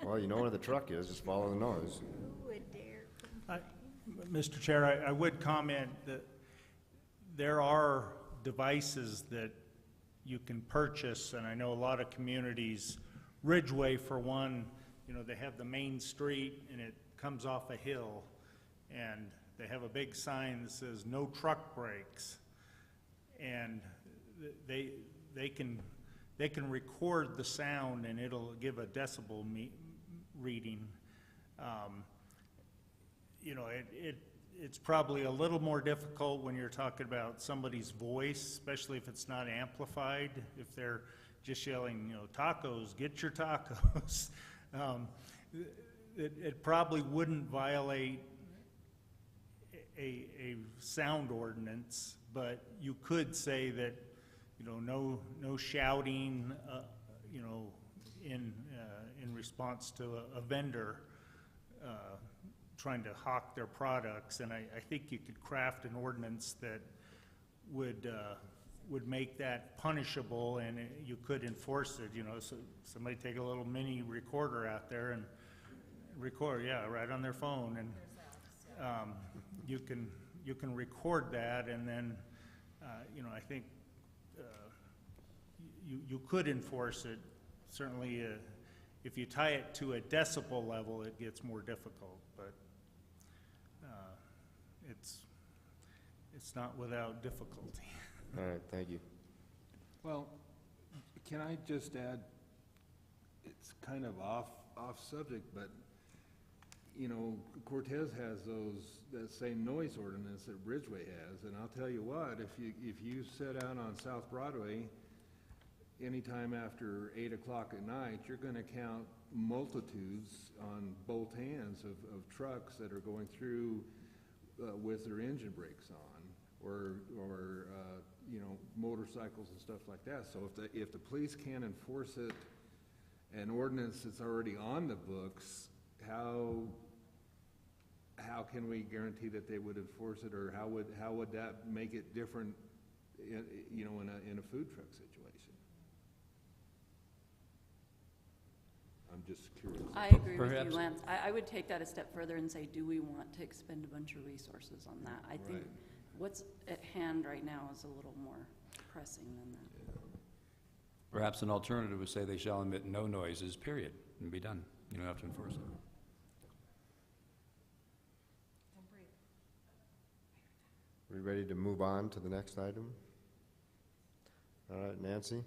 Well, you know where the truck is, just follow the noise. Who would dare? Mr. Chair, I would comment that there are devices that you can purchase, and I know a lot of communities, Ridgeway for one, they have the main street and it comes off a hill, and they have a big sign that says no truck brakes, and they can record the sound and it'll give a decibel reading. It's probably a little more difficult when you're talking about somebody's voice, especially if it's not amplified. If they're just yelling, tacos, get your tacos. It probably wouldn't violate a sound ordinance, but you could say that no shouting, in response to a vendor trying to hawk their products. And I think you could craft an ordinance that would make that punishable, and you could enforce it. So somebody take a little mini recorder out there and record, right on their phone, and you can record that, and then I think you could enforce it. Certainly, if you tie it to a decibel level, it gets more difficult, but it's not without difficulty. All right, thank you. Well, can I just add, it's kind of off subject, but, Cortez has that same noise ordinance that Ridgeway has, and I'll tell you what, if you sit out on South Broadway anytime after 8 o'clock at night, you're gonna count multitudes on both hands of trucks that are going through with their engine brakes on, or motorcycles and stuff like that. So if the police can't enforce it, an ordinance that's already on the books, how can we guarantee that they would enforce it, or how would that make it different, in a food truck situation? I'm just curious. I agree with Perhaps- you, Lance. I would take that a step further and say, do we want to expend a bunch of resources on that? I think Right. what's at hand right now is a little more pressing than that. Perhaps an alternative would say they shall emit no noises, period, and be done. You don't have to enforce it. We ready to move on to the next item? All right, Nancy?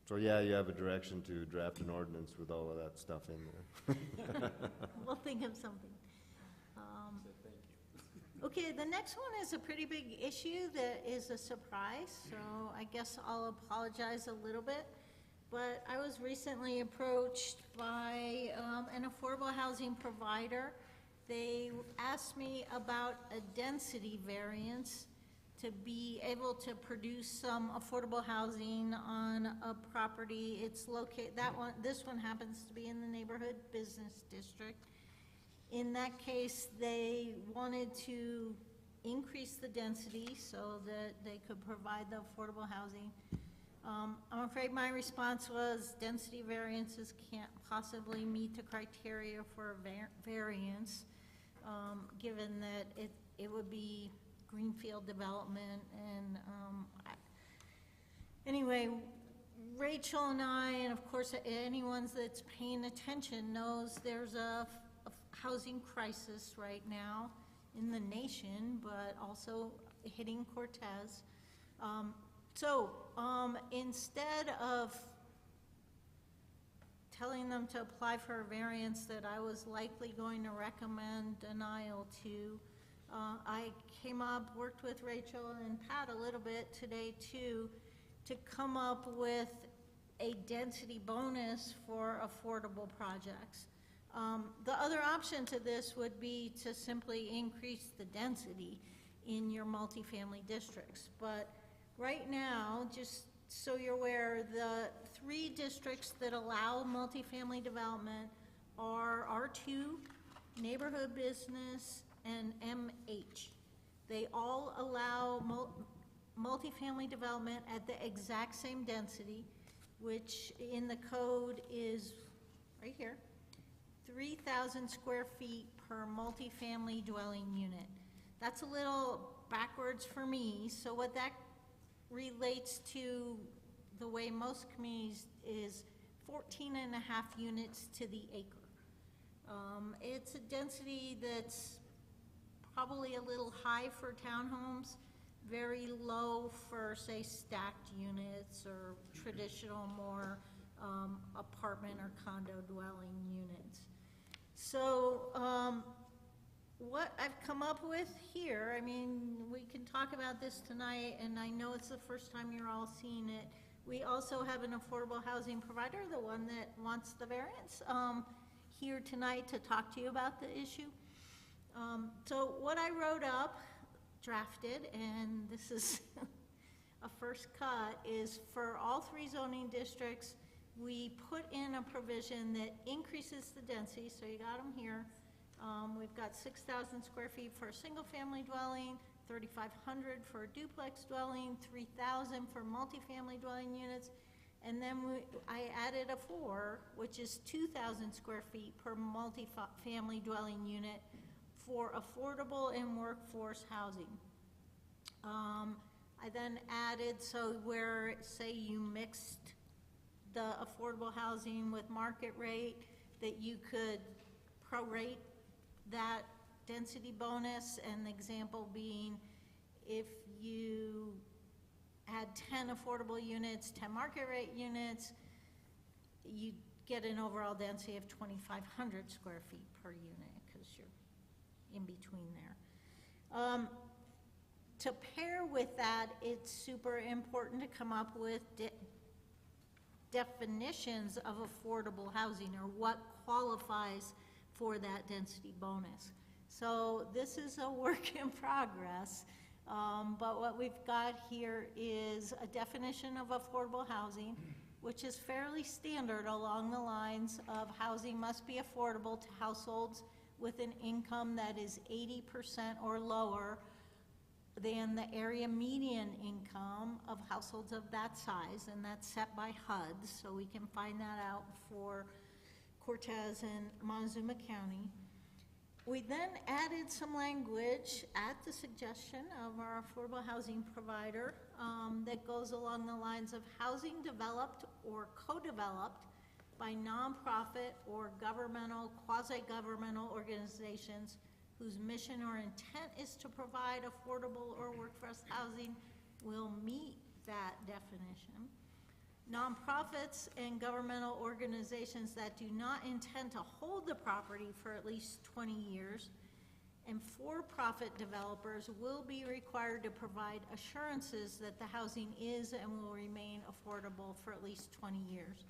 So yeah, you have a direction to draft an ordinance with all of that stuff in there. We'll think of something. Okay, the next one is a pretty big issue that is a surprise, so I guess I'll apologize a little bit. But I was recently approached by an affordable housing provider. They asked me about a density variance to be able to produce some affordable housing on a property. It's located, this one happens to be in the neighborhood business district. In that case, they wanted to increase the density so that they could provide the affordable housing. I'm afraid my response was density variances can't possibly meet the criteria for a variance, given that it would be greenfield development. And anyway, Rachel and I, and of course anyone that's paying attention knows there's a housing crisis right now in the nation, but also hitting Cortez. Instead of telling them to apply for a variance that I was likely going to recommend denial to, I came up, worked with Rachel and Pat a little bit today too, to come up with a density bonus for affordable projects. The other option to this would be to simply increase the density in your multifamily districts. But right now, just so you're aware, the 3 districts that allow multifamily development are R2, neighborhood business, and MH. They all allow multifamily development at the exact same density, which in the code is right here, 3,000 square feet per multifamily dwelling unit. That's a little backwards for me, so what that relates to the way most communities is 14 and a half units to the acre. It's a density that's probably a little high for townhomes, very low for, say, stacked units or traditional more apartment or condo dwelling units. So what I've come up with here, I mean, we can talk about this tonight, and I know it's the first time you're all seeing it. We also have an affordable housing provider, the one that wants the variance, here tonight to talk to you about the issue. So what I wrote up, drafted, and this is a first cut, is for all 3 zoning districts, we put in a provision that increases the density, so you got them here. We've got 6,000 square feet for a single-family dwelling, 3,500 for a duplex dwelling, 3,000 for multifamily dwelling units, and then I added a 4, which is 2,000 square feet per multifamily dwelling unit for affordable and workforce housing. I then added, so where, say, you mixed the affordable housing with market rate, that you could prorate that density bonus, and the example being if you had 10 affordable units, 10 market rate units, you get an overall density of 2,500 square feet per unit because you're in between there. To pair with that, it's super important to come up with definitions of affordable housing, or what qualifies for that density bonus. So this is a work in progress, but what we've got here is a definition of affordable housing, which is fairly standard along the lines of housing must be affordable to households with an income that is 80% or lower than the area median income of households of that size, and that's set by HUD, so we can find that out for Cortez and Montezuma County. We then added some language at the suggestion of our affordable housing provider that goes along the lines of housing developed or co-developed by nonprofit or governmental, quasi-governmental organizations whose mission or intent is to provide affordable or workforce housing will meet that definition. Nonprofits and governmental organizations that do not intend to hold the property for at least 20 years, and for-profit developers will be required to provide assurances that the housing is and will remain affordable for at least 20 years.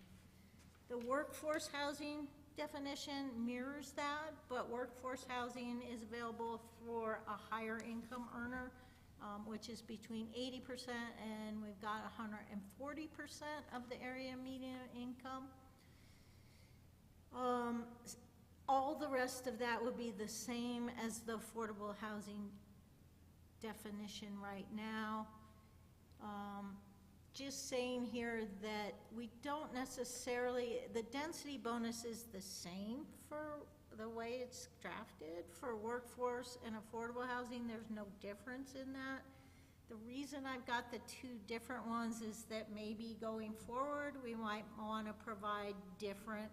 The workforce housing definition mirrors that, but workforce housing is available for a higher income earner, which is between 80% and we've got 140% of the area median income. All the rest of that would be the same as the affordable housing definition right now. Just saying here that we don't necessarily, the density bonus is the same for the way it's drafted. For workforce and affordable housing, there's no difference in that. The reason I've got the two different ones is that maybe going forward, we might want to provide different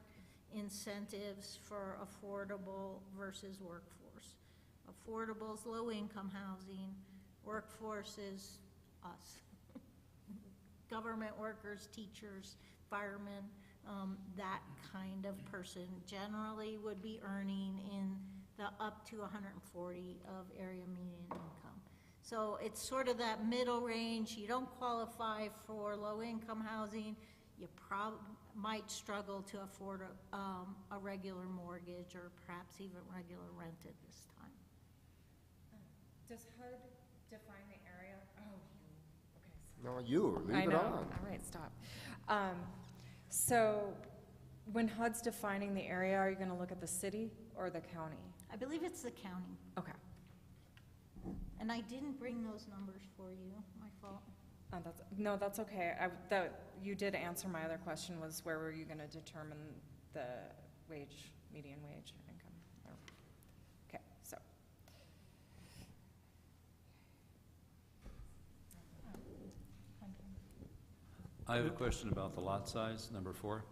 incentives for affordable versus workforce. Affordable is low-income housing, workforce is us. Government workers, teachers, firemen, that kind of person generally would be earning in the up to 140 of area median income. So it's sort of that middle range. You don't qualify for low-income housing. You might struggle to afford a regular mortgage or perhaps even regular rent at this time. Does HUD define the area? Oh, okay. No, you, I leave it know. on. All right, stop. So when HUD's defining the area, are you going to look at the city or the county? I believe it's the county. Okay. And I didn't bring those numbers for you, my fault. No, that's okay. You did answer my other question, was where were you going to determine the median wage income? Okay, so. I have a question about the lot size, number 4.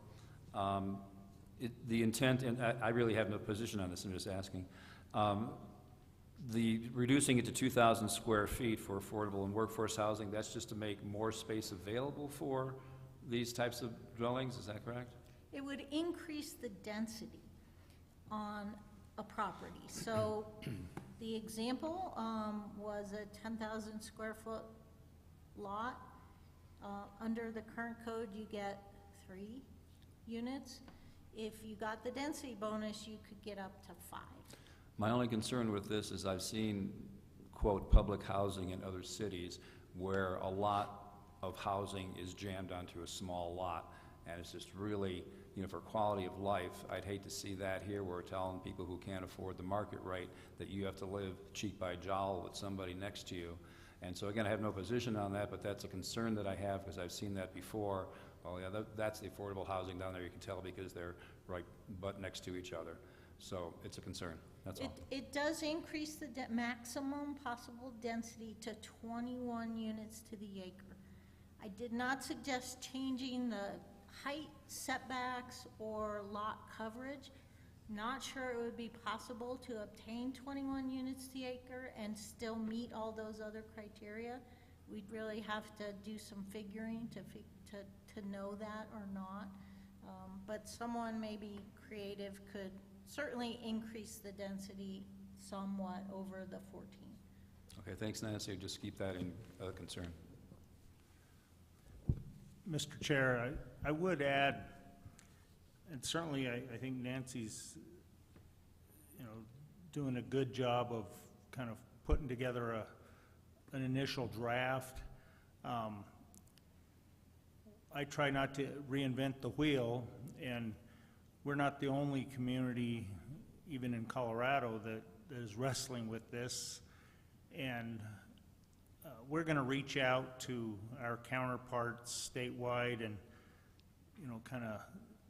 The intent, and I really have no position on this, I'm just asking. The reducing it to 2,000 square feet for affordable and workforce housing, that's just to make more space available for these types of dwellings, is that correct? It would increase the density on a property. So the example was a 10,000 square foot lot. Under the current code, you get 3 units. If you got the density bonus, you could get up to 5. My only concern with this is I've seen, quote, public housing in other cities where a lot of housing is jammed onto a small lot, and it's just really, for quality of life, I'd hate to see that here where we're telling people who can't afford the market rate that you have to live cheek by jowl with somebody next to you. And so again, I have no position on that, but that's a concern that I have because I've seen that before. Well, yeah, that's the affordable housing down there, you can tell because they're right butt next to each other. So it's a concern, that's all. It does increase the maximum possible density to 21 units to the acre. I did not suggest changing the height setbacks or lot coverage. Not sure it would be possible to obtain 21 units to the acre and still meet all those other criteria. We'd really have to do some figuring to know that or not. But someone maybe creative could certainly increase the density somewhat over the 14. Okay, thanks, Nancy. Just keep that in concern. Mr. Chair, I would add, and certainly I think Nancy's, doing a good job of kind of putting together an initial draft. I try not to reinvent the wheel, and we're not the only community, even in Colorado, that is wrestling with this. And we're going to reach out to our counterparts statewide and, kind of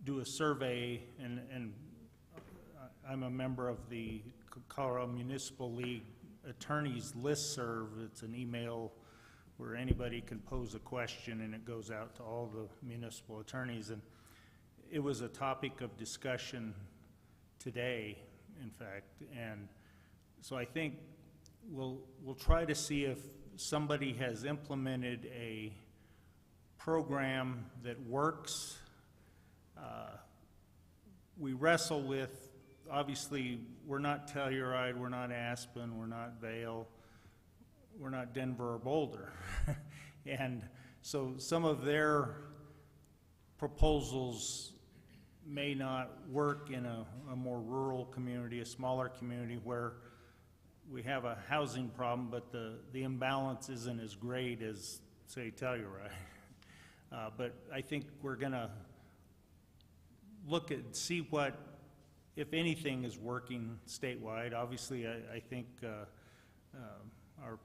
do a survey, and I'm a member of the Colorado Municipal League Attorneys Listserv. It's an email where anybody can pose a question, and it goes out to all the municipal attorneys. And it was a topic of discussion today, in fact. And so I think we'll try to see if somebody has implemented a program that works. We wrestle with, obviously, we're not Telluride, we're not Aspen, we're not Vail, we're not Denver or Boulder. And so some of their proposals may not work in a more rural community, a smaller community where we have a housing problem, but the imbalance isn't as great as, say, Telluride. But I think we're gonna look at, see what, if anything, is working statewide. Obviously, I think our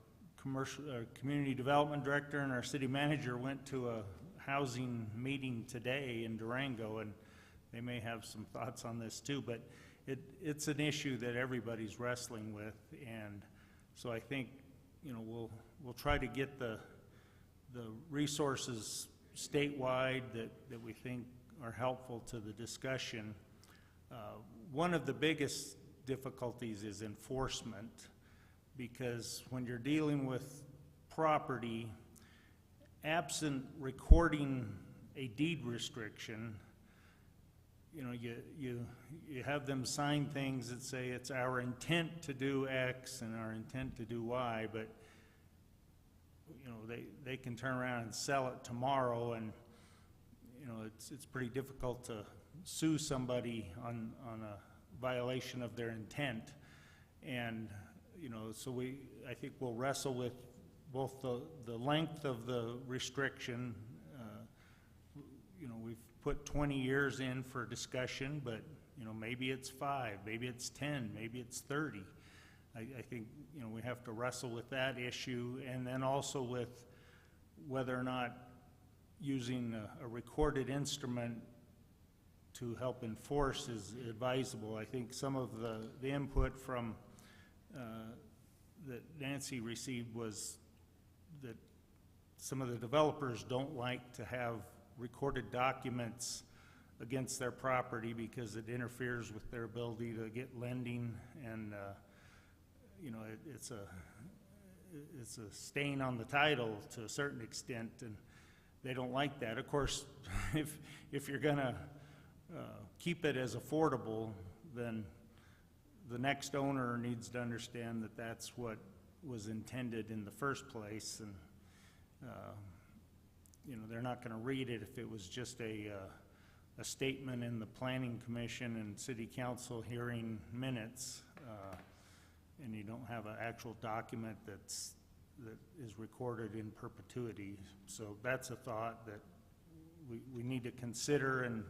community development director and our city manager went to a housing meeting today in Durango, and they may have some thoughts on this too, but it's an issue that everybody's wrestling with. And so I think, we'll try to get the resources statewide that we think are helpful to the discussion. One of the biggest difficulties is enforcement, because when you're dealing with property, absent recording a deed restriction, you have them sign things that say it's our intent to do X and our intent to do Y, but they can turn around and sell it tomorrow, and it's pretty difficult to sue somebody on a violation of their intent. And so I think we'll wrestle with both the length of the restriction. We've put 20 years in for discussion, but maybe it's 5, maybe it's 10, maybe it's 30. I think we have to wrestle with that issue, and then also with whether or not using a recorded instrument to help enforce is advisable. I think some of the input from that Nancy received was that some of the developers don't like to have recorded documents against their property because it interferes with their ability to get lending, and it's a stain on the title to a certain extent, and they don't like that. Of course, if you're gonna keep it as affordable, then the next owner needs to understand that that's what was intended in the first place, and they're not going to read it if it was just a statement in the Planning Commission and City Council hearing minutes, and you don't have an actual document that is recorded in perpetuity. So that's a thought that we need to consider, and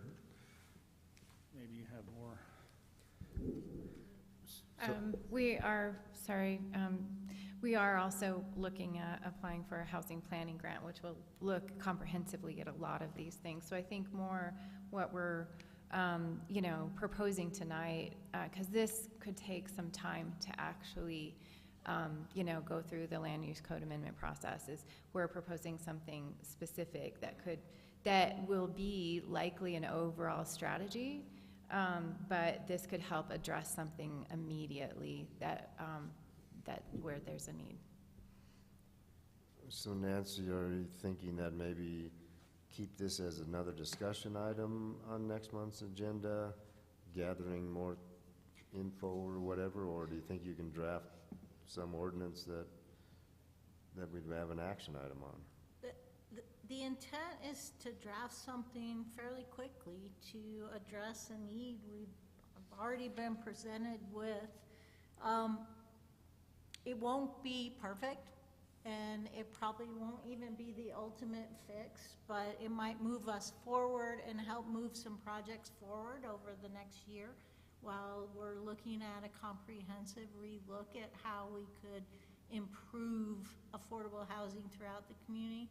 maybe you have more. We are also looking at applying for a housing planning grant, which will look comprehensively at a lot of these things. So I think more what we're, proposing tonight, because this could take some time to actually, go through the land use code amendment process, is we're proposing something specific that will be likely an overall strategy. But this could help address something immediately that where there's a need. So Nancy, are you thinking that maybe keep this as another discussion item on next month's agenda, gathering more info or whatever, or do you think you can draft some ordinance that we'd have an action item on? The intent is to draft something fairly quickly to address a need we've already been presented with. It won't be perfect, and it probably won't even be the ultimate fix, but it might move us forward and help move some projects forward over the next year while we're looking at a comprehensive relook at how we could improve affordable housing throughout the community.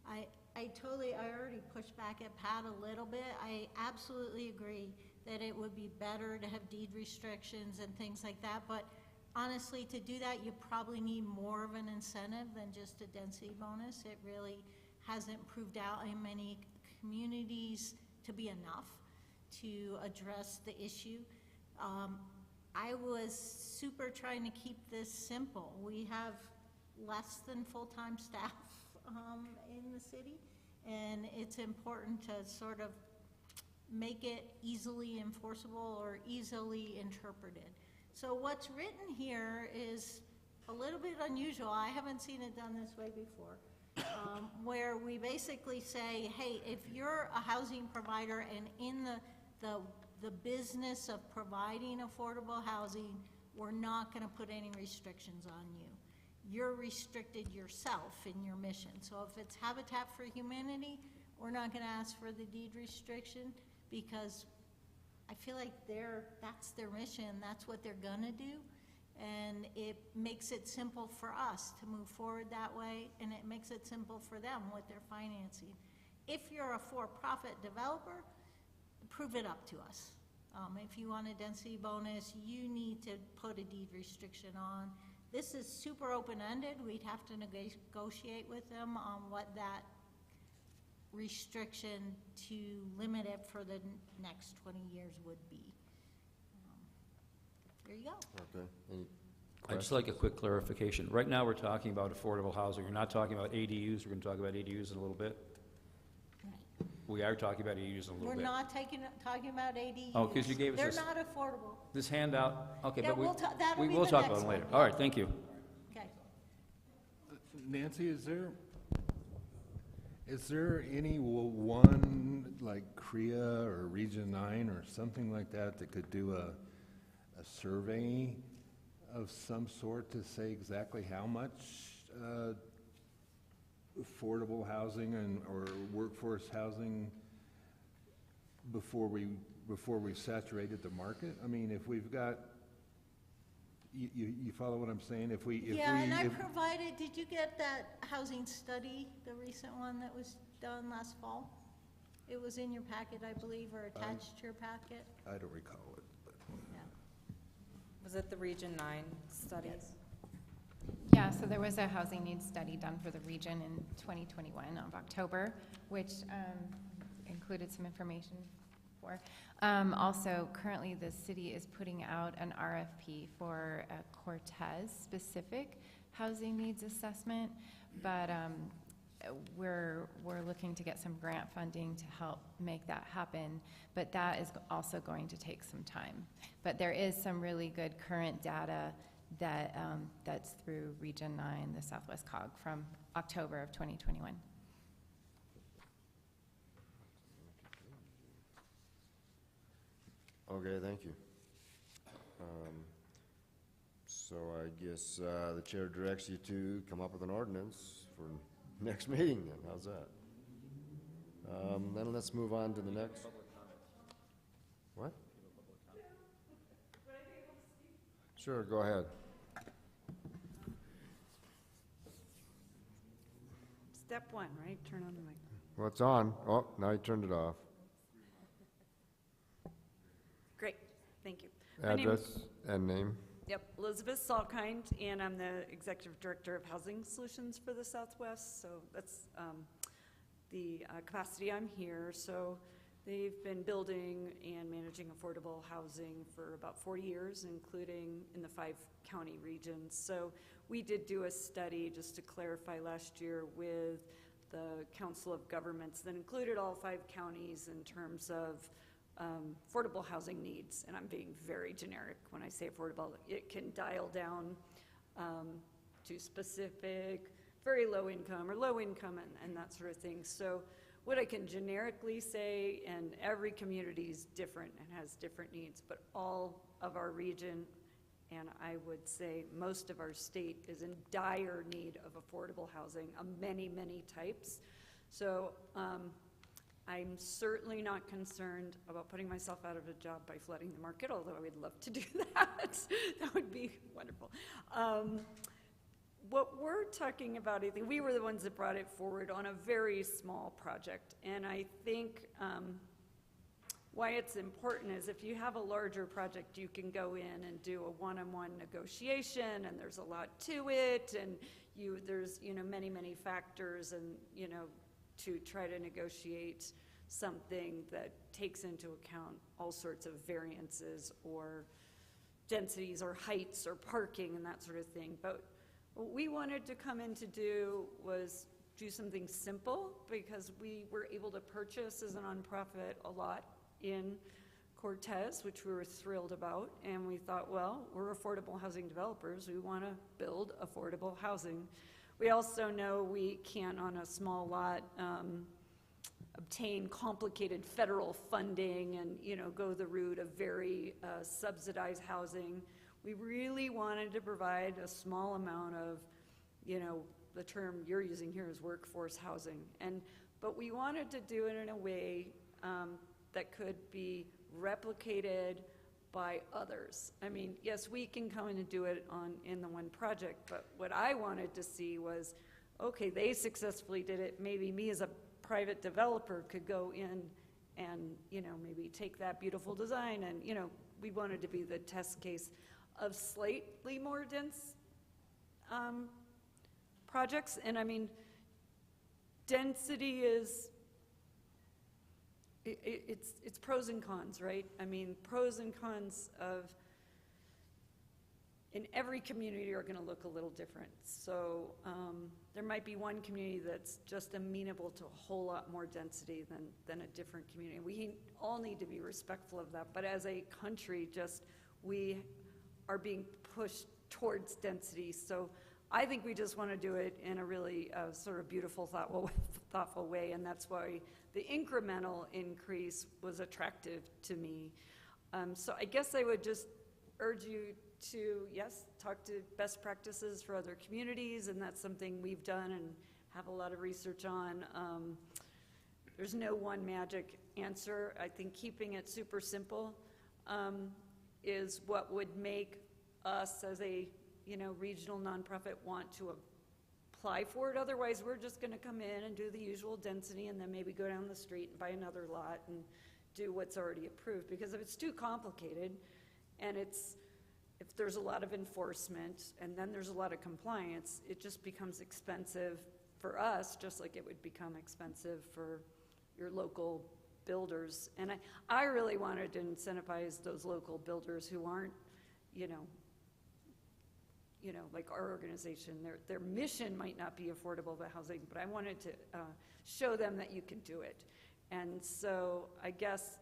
I already pushed back at Pat a little bit. I absolutely agree that it would be better to have deed restrictions and things like that, but honestly, to do that, you probably need more of an incentive than just a density bonus. It really hasn't proved out in many communities to be enough to address the issue. I was super trying to keep this simple. We have less than full-time staff in the city, and it's important to sort of make it easily enforceable or easily interpreted. So what's written here is a little bit unusual. I haven't seen it done this way before, where we basically say, hey, if you're a housing provider and in the business of providing affordable housing, we're not going to put any restrictions on you. You're restricted yourself in your mission. So if it's Habitat for Humanity, we're not going to ask for the deed restriction, because I feel like that's their mission, that's what they're gonna do, and it makes it simple for us to move forward that way, and it makes it simple for them with their financing. If you're a for-profit developer, prove it up to us. If you want a density bonus, you need to put a deed restriction on. This is super open-ended. We'd have to negotiate with them on what that restriction to limit it for the next 20 years would be. There you go. Okay. Any I'd just like a quick clarification. Right now, we're talking about affordable housing. You're not talking about ADUs. We're going to talk about ADUs in a little bit. Right. We are talking about ADUs in a little bit. We're not talking about ADUs. Oh, because you gave us They're this- not affordable. This handout, okay, Yeah, but we'll that'll be we'll the talk next about it later. one. All right, thank you. Okay. Nancy, is there any one, like CREA or Region 9 or something like that could do a survey of some sort to say exactly how much affordable housing or workforce housing before we've saturated the market? I mean, if we've got, you follow what I'm saying? I provided, did you get that housing study, the recent one that was done last fall? It was in your packet, I believe, or attached to your packet. I don't recall it, but. Yeah. Was it the Region 9 study? Yes. Yeah, so there was a housing needs study done for the region in 2021 of October, which included some information for. Also, currently the city is putting out an RFP for a Cortez-specific housing needs assessment, but we're looking to get some grant funding to help make that happen, but that is also going to take some time. But there is some really good current data that that's through Region 9, the Southwest COG, from October of 2021. Okay, thank you. So I guess the chair directs you to come up with an ordinance for next meeting then. How's that? Then let's move on to the next. What? Sure, go ahead. Step one, right? Turn on the mic. Well, it's on. Oh, now you turned it off. Great, thank you. My name- Address and name. Yep, Elizabeth Salkind, and I'm the Executive Director of Housing Solutions for the Southwest, so that's the capacity I'm here. So they've been building and managing affordable housing for about 40 years, including in the 5 county regions. So we did do a study, just to clarify, last year with the Council of Governments that included all 5 counties in terms of affordable housing needs, and I'm being very generic when I say affordable. It can dial down to specific, very low income or low income and that sort of thing. So what I can generically say, and every community is different and has different needs, but all of our region, and I would say most of our state, is in dire need of affordable housing of many, many types. So I'm certainly not concerned about putting myself out of a job by flooding the market, although I would love to do that. That would be wonderful. what we're talking about, I think we were the ones that brought it forward on a very small project. And I think why it's important is if you have a larger project, you can go in and do a one-on-one negotiation, and there's a lot to it, and there's, many, many factors, and, to try to negotiate something that takes into account all sorts of variances or densities or heights or parking and that sort of thing. But what we wanted to come in to do was do something simple, because we were able to purchase as a nonprofit a lot in Cortez, which we were thrilled about. And we thought, well, we're affordable housing developers. We want to build affordable housing. We also know we can't, on a small lot, obtain complicated federal funding and, go the route of very subsidized housing. We really wanted to provide a small amount of, the term you're using here is workforce housing. But we wanted to do it in a way that could be replicated by others. I mean, yes, we can come in and do it in the one project, but what I wanted to see was, okay, they successfully did it. Maybe me as a private developer could go in and, maybe take that beautiful design and, we wanted to be the test case of slightly more dense projects. And I mean, density is, it's pros and cons, right? I mean, pros and cons of, in every community are going to look a little different. So there might be one community that's just amenable to a whole lot more density than a different community. We all need to be respectful of that. But as a country, we are being pushed towards density. So I think we just want to do it in a really sort of beautiful, thoughtful way. And that's why the incremental increase was attractive to me. So I guess I would just urge you to, yes, talk to best practices for other communities, and that's something we've done and have a lot of research on. There's no one magic answer. I think keeping it super simple is what would make us as a regional nonprofit want to apply for it. Otherwise, we're just going to come in and do the usual density and then maybe go down the street and buy another lot and do what's already approved. Because if it's too complicated and if there's a lot of enforcement and then there's a lot of compliance, it just becomes expensive for us, just like it would become expensive for your local builders. And I really wanted to incentivize those local builders who aren't, like our organization. Their mission might not be affordable housing, but I wanted to show them that you can do it. And so I guess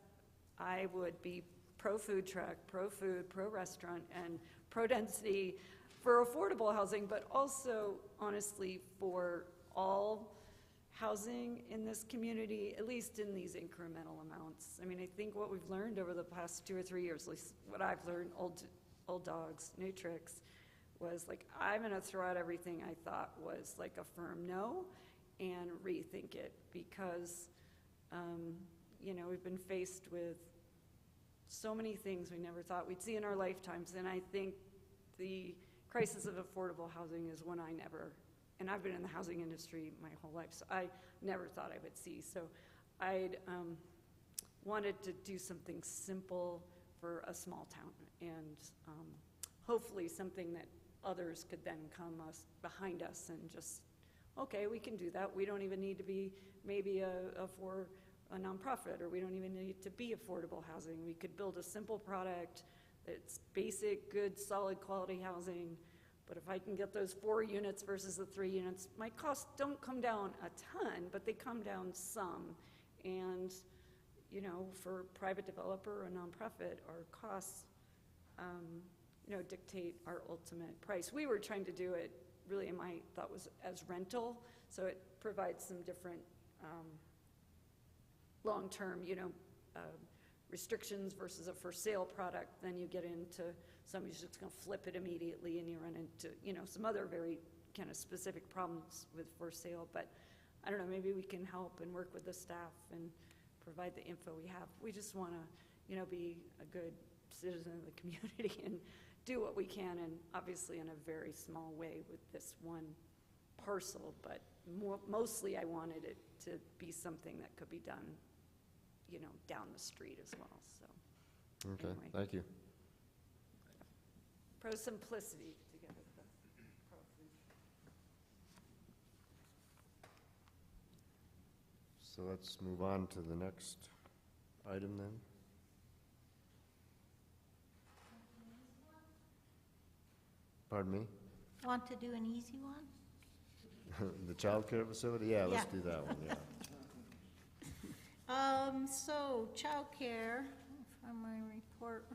I would be pro-food truck, pro-food, pro-restaurant, and pro-density for affordable housing, but also, honestly, for all housing in this community, at least in these incremental amounts. I mean, I think what we've learned over the past 2 or 3 years, at least what I've learned, old dogs, new tricks, was like, I'm going to throw out everything I thought was like a firm no and rethink it, because, we've been faced with so many things we never thought we'd see in our lifetimes. And I think the crisis of affordable housing is one and I've been in the housing industry my whole life, so I never thought I would see. So I'd wanted to do something simple for a small town, and hopefully something that others could then come behind us and just, okay, we can do that. We don't even need to be maybe for a nonprofit, or we don't even need to be affordable housing. We could build a simple product that's basic, good, solid quality housing. But if I can get those 4 units versus the 3 units, my costs don't come down a ton, but they come down some. And, for a private developer or a nonprofit, our costs, dictate our ultimate price. We were trying to do it really, in my thought, was as rental, so it provides some different long-term, restrictions versus a for-sale product. Then you get into somebody's just going to flip it immediately, and you run into, some other very kind of specific problems with for-sale. But I don't know, maybe we can help and work with the staff and provide the info we have. We just want to, be a good citizen of the community and do what we can, and obviously in a very small way with this one parcel, but mostly I wanted it to be something that could be done, you know, down the street as well, so. Okay, Anyway. thank you. Pro simplicity to get at the pro food. So let's move on to the next item then. Pardon me? Want to do an easy one? The child care facility? Yeah, let's Yeah. do that one, yeah. So childcare, from my report.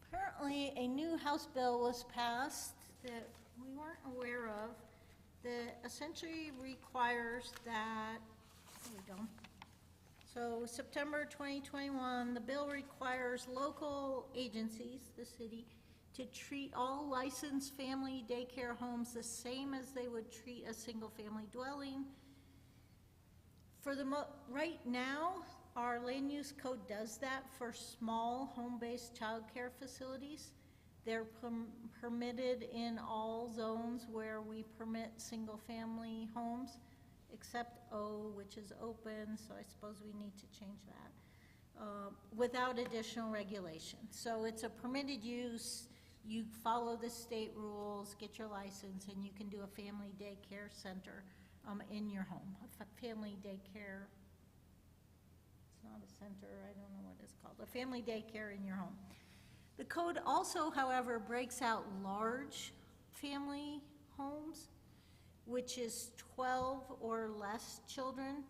Apparently, a new House bill was passed that we weren't aware of that essentially requires that, there we go. So September 2021, the bill requires local agencies, the city, to treat all licensed family daycare homes the same as they would treat a single-family dwelling. Right now, our land use code does that for small home-based childcare facilities. They're permitted in all zones where we permit single-family homes, except O, which is open, so I suppose we need to change that, without additional regulation. So it's a permitted use. You follow the state rules, get your license, and you can do a family daycare center in your home. A family daycare, it's not a center, I don't know what it's called, a family daycare in your home. The code also, however, breaks out large family homes, which is 12 or less children.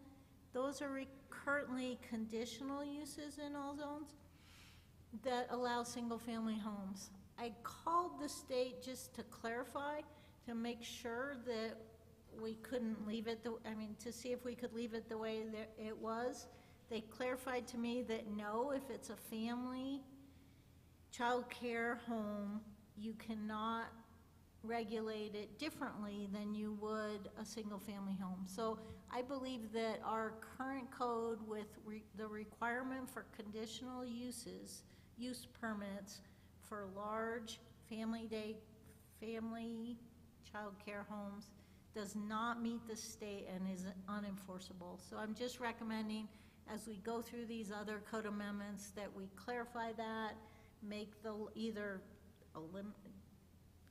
Those are currently conditional uses in all zones that allow single-family homes. I called the state just to clarify, to make sure that we couldn't leave it, to see if we could leave it the way that it was. They clarified to me that no, if it's a family child care home, you cannot regulate it differently than you would a single-family home. So I believe that our current code with the requirement for conditional use permits for large family child care homes does not meet the state and is unenforceable. So I'm just recommending, as we go through these other code amendments, that we clarify that, make either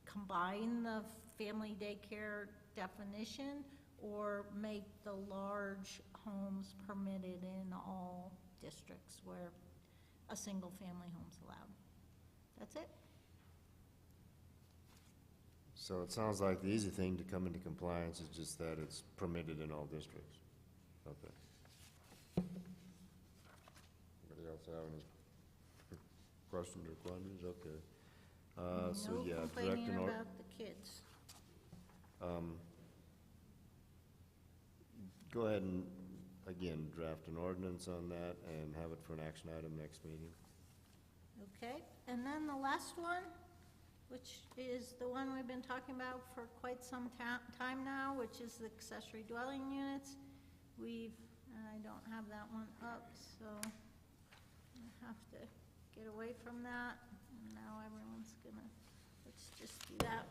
combine the family daycare definition or make the large homes permitted in all districts where a single family home's allowed. That's it. So it sounds like the easy thing to come into compliance is just that it's permitted in all districts. Okay. Anybody else have any questions or quandaries? Okay. So yeah, No direct complaining and about the kids. Go ahead and, again, draft an ordinance on that and have it for an action item next meeting. Okay, and then the last one, which is the one we've been talking about for quite some time now, which is the accessory dwelling units. I don't have that one up, so I have to get away from that. And now everyone's gonna, let's just do that.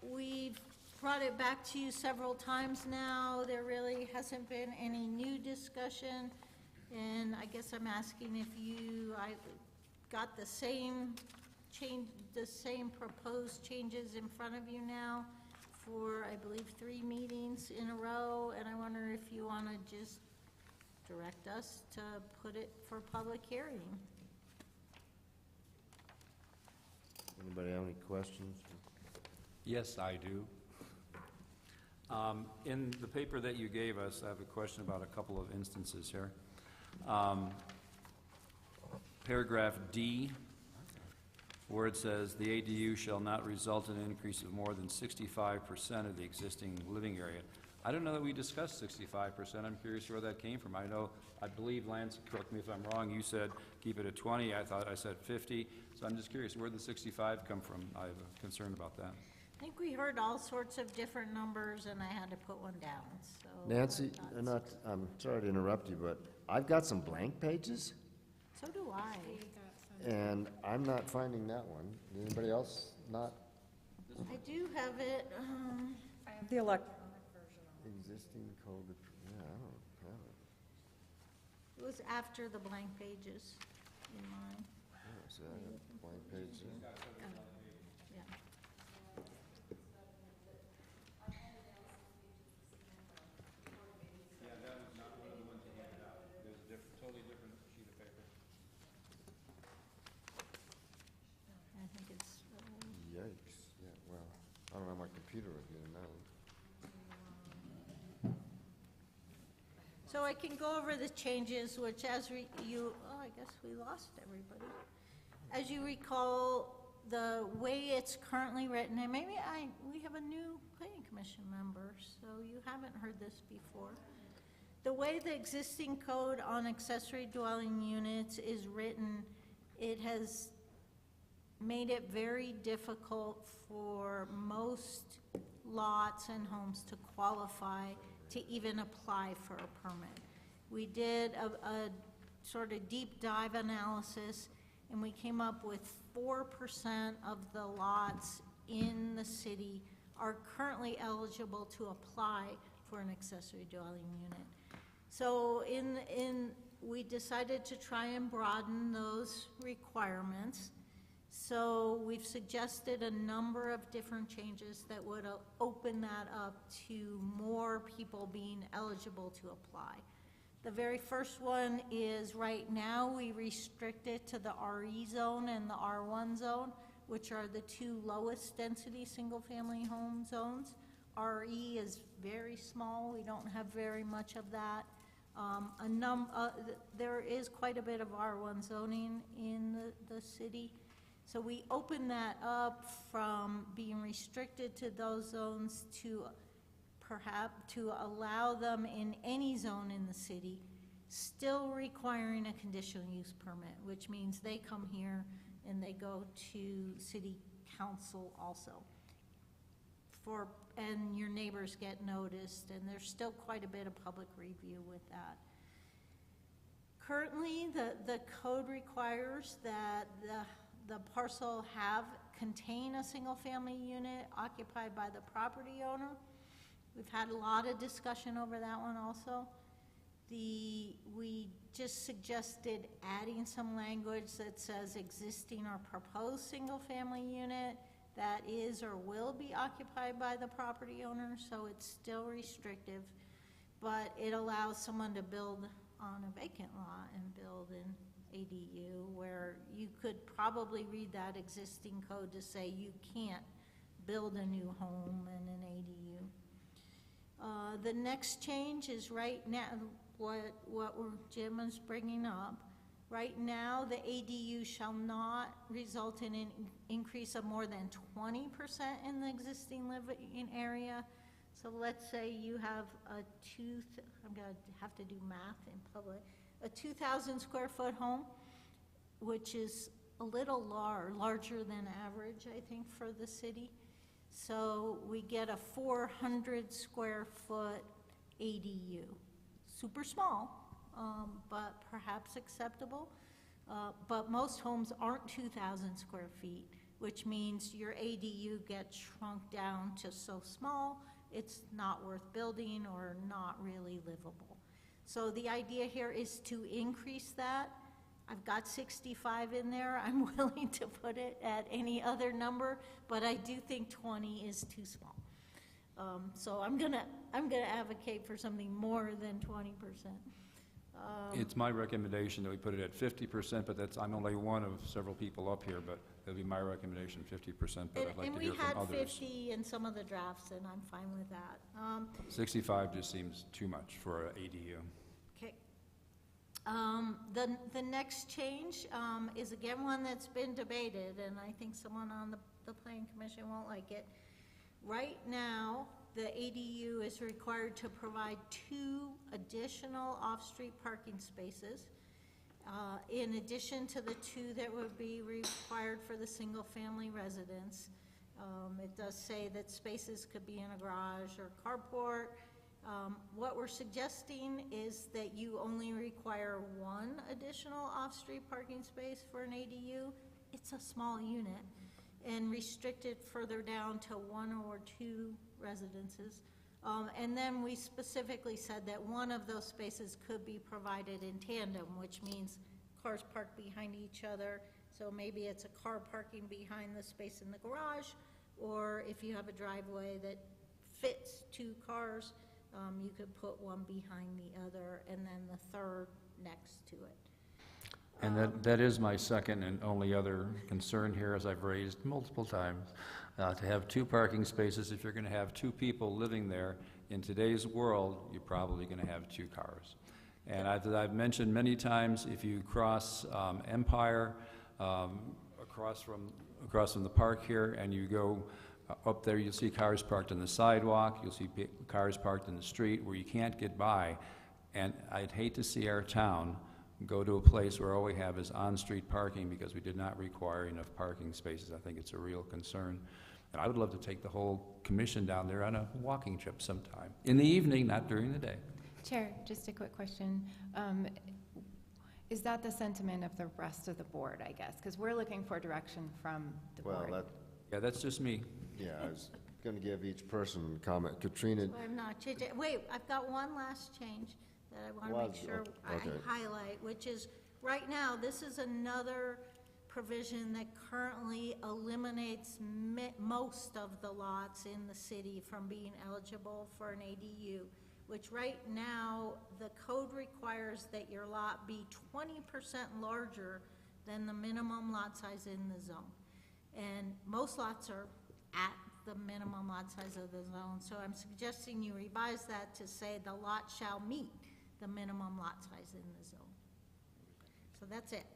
We've brought it back to you several times now. There really hasn't been any new discussion. And I guess I'm asking if I got the same proposed changes in front of you now for, I believe, 3 meetings in a row. And I wonder if you want to just direct us to put it for public hearing. Anybody have any questions? Yes, I do. In the paper that you gave us, I have a question about a couple of instances here. Paragraph D, where it says, "The ADU shall not result in an increase of more than 65% of the existing living area." I don't know that we discussed 65%. I'm curious where that came from. I believe, Lance, correct me if I'm wrong, you said keep it at 20. I thought I said 50. So I'm just curious, where did the 65 come from? I have a concern about that. I think we heard all sorts of different numbers, and I had to put one down, so. Nancy, I thought- I'm sorry to interrupt you, but I've got some blank pages, So do I. and I'm not finding that one. Anybody else not? I do have it, I have the electronic version. Existing code, yeah, I don't have it. it was after the blank pages in mine. Yeah, see, I got blank page there. Yeah. Yeah, that was not one of the ones you handed out. It was a totally different sheet of paper. I think it's, Yikes, yeah, well, I don't have my computer with me now. so I can go over the changes, which I guess we lost everybody. As you recall, the way it's currently written, and maybe we have a new planning commission member, so you haven't heard this before. The way the existing code on accessory dwelling units is written, it has made it very difficult for most lots and homes to qualify to even apply for a permit. We did a sort of deep dive analysis, and we came up with 4% of the lots in the city are currently eligible to apply for an accessory dwelling unit. So we decided to try and broaden those requirements. So we've suggested a number of different changes that would open that up to more people being eligible to apply. The very first one is right now we restrict it to the RE zone and the R1 zone, which are the two lowest density single-family home zones. RE is very small. We don't have very much of that. There is quite a bit of R1 zoning in the city. So we open that up from being restricted to those zones to perhaps to allow them in any zone in the city, still requiring a conditional use permit, which means they come here and they go to city council also. And your neighbors get noticed, and there's still quite a bit of public review with that. Currently, the code requires that the parcel contain a single-family unit occupied by the property owner. We've had a lot of discussion over that one also. We just suggested adding some language that says existing or proposed single-family unit that is or will be occupied by the property owner, so it's still restrictive, but it allows someone to build on a vacant lot and build an ADU, where you could probably read that existing code to say you can't build a new home in an ADU. The next change is right now, what Jim is bringing up. Right now, the ADU shall not result in an increase of more than 20% in the existing living area. So let's say you have I'm gonna have to do math in public, a 2,000 square foot home, which is a little larger than average, I think, for the city. So we get a 400 square foot ADU. Super small, but perhaps acceptable. But most homes aren't 2,000 square feet, which means your ADU gets shrunk down to so small, it's not worth building or not really livable. So the idea here is to increase that. I've got 65 in there. I'm willing to put it at any other number, but I do think 20 is too small. So I'm gonna advocate for something more than 20%. It's my recommendation that we put it at 50%, but I'm only one of several people up here, but it'll be my recommendation, 50%, but I'd like to hear from And we had others. 50 in some of the drafts, and I'm fine with that. 65 just seems too much for an ADU. Okay. The next change is again one that's been debated, and I think someone on the planning commission won't like it. Right now, the ADU is required to provide 2 additional off-street parking spaces, in addition to the 2 that would be required for the single-family residence. It does say that spaces could be in a garage or carport. What we're suggesting is that you only require one additional off-street parking space for an ADU. It's a small unit, and restrict it further down to 1 or 2 residences. And then we specifically said that one of those spaces could be provided in tandem, which means cars parked behind each other. So maybe it's a car parking behind the space in the garage, or if you have a driveway that fits 2 cars, you could put one behind the other and then the third next to it. And that is my second and only other concern here, as I've raised multiple times, to have 2 parking spaces. If you're going to have 2 people living there, in today's world, you're probably going to have 2 cars. And I've mentioned many times, if you cross Empire, across from the park here, and you go up there, you'll see cars parked on the sidewalk, you'll see cars parked in the street where you can't get by. And I'd hate to see our town go to a place where all we have is on-street parking because we did not require enough parking spaces. I think it's a real concern. And I would love to take the whole commission down there on a walking trip sometime. In the evening, not during the day. Chair, just a quick question. Is that the sentiment of the rest of the board, I guess? Because we're looking for direction from the board. Well, Yeah, that's just me. yeah, I was going to give each person comment. Katrina, I'm not changing. Wait, I've got one last change that I want to make sure okay. I highlight, which is, right now, this is another provision that currently eliminates most of the lots in the city from being eligible for an ADU, which right now, the code requires that your lot be 20% larger than the minimum lot size in the zone. And most lots are at the minimum lot size of the zone, so I'm suggesting you revise that to say the lot shall meet the minimum lot size in the zone. So that's it.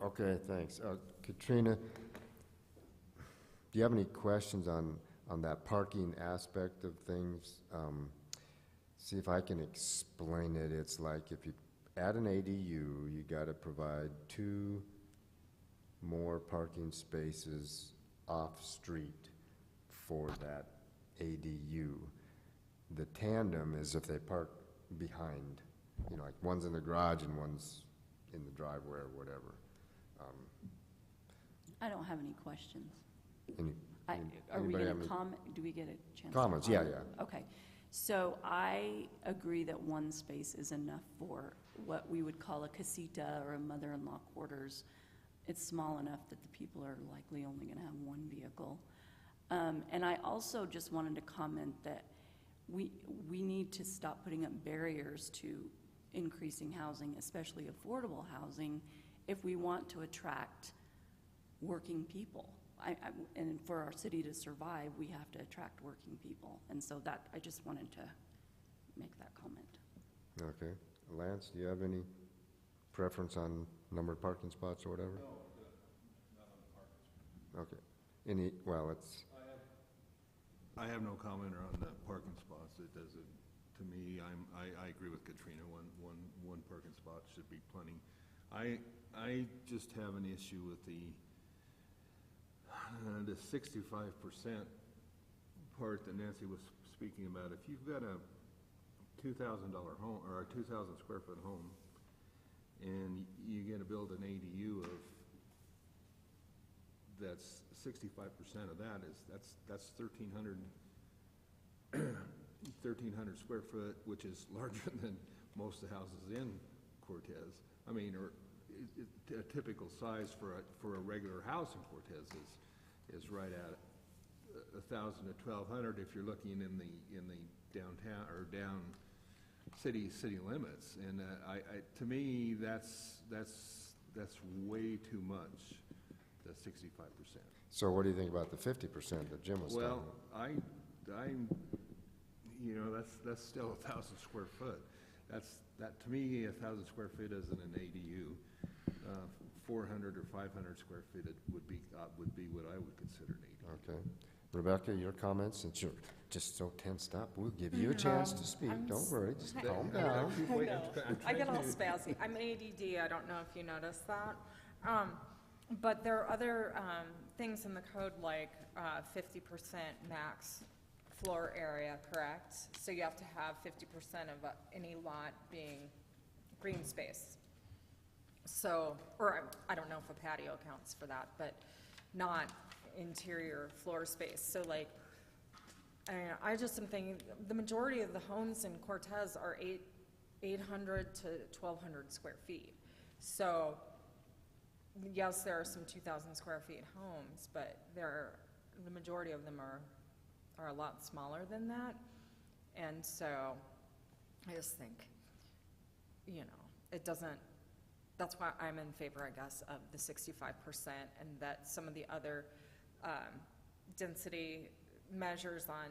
okay, thanks. Katrina, do you have any questions on that parking aspect of things? See if I can explain it. It's like if you add an ADU, you got to provide 2 more parking spaces off-street for that ADU. The tandem is if they park behind, like one's in the garage and one's in the driveway or whatever. I don't have any questions. Are we Anybody going have to any comment? Do we get a chance? comments? To Yeah, comment? yeah. Okay. So I agree that 1 space is enough for what we would call a casita or a mother-in-law quarters. It's small enough that the people are likely only going to have 1 vehicle. And I also just wanted to comment that we need to stop putting up barriers to increasing housing, especially affordable housing, if we want to attract working people. And for our city to survive, we have to attract working people. And so that, I just wanted to make that comment. Okay. Lance, do you have any preference on numbered parking spots or whatever? No, not on the parking spot. Okay. I have no comment on the parking spots. It doesn't, to me, I agree with Katrina. One parking spot should be plenty. I just have an issue with the 65% part that Nancy was speaking about. If you've got a $2,000 home or a 2,000 square foot home, and you get to build an ADU of that's 65% of that is that's 1,300 square foot, which is larger than most of the houses in Cortez. I mean, or a typical size for a regular house in Cortez is right at 1,000 to 1,200 if you're looking in the downtown or down city limits. And to me, that's way too much. The 65%. So what do you think about the 50% that Jim was talking about? Well, that's still 1,000 square foot. That to me, 1,000 square feet isn't an ADU. 400 or 500 square feet would be what I would consider an ADU. Okay. Rebecca, your comments, since you're just so tensed up, we'll give you a chance to speak. Don't worry, just calm down. I get all spazzy. I'm ADD, I don't know if you noticed that. But there are other things in the code like 50% max floor area, correct? So you have to have 50% of any lot being green space. So, or I don't know if a patio counts for that, but not interior floor space. So like, I just am thinking, the majority of the homes in Cortez are 800 to 1,200 square feet. So, yes, there are some 2,000 square feet homes, but the majority of them are a lot smaller than that. And so, I just think, you know, it doesn't, that's why I'm in favor, I guess, of the 65%, and that some of the other density measures on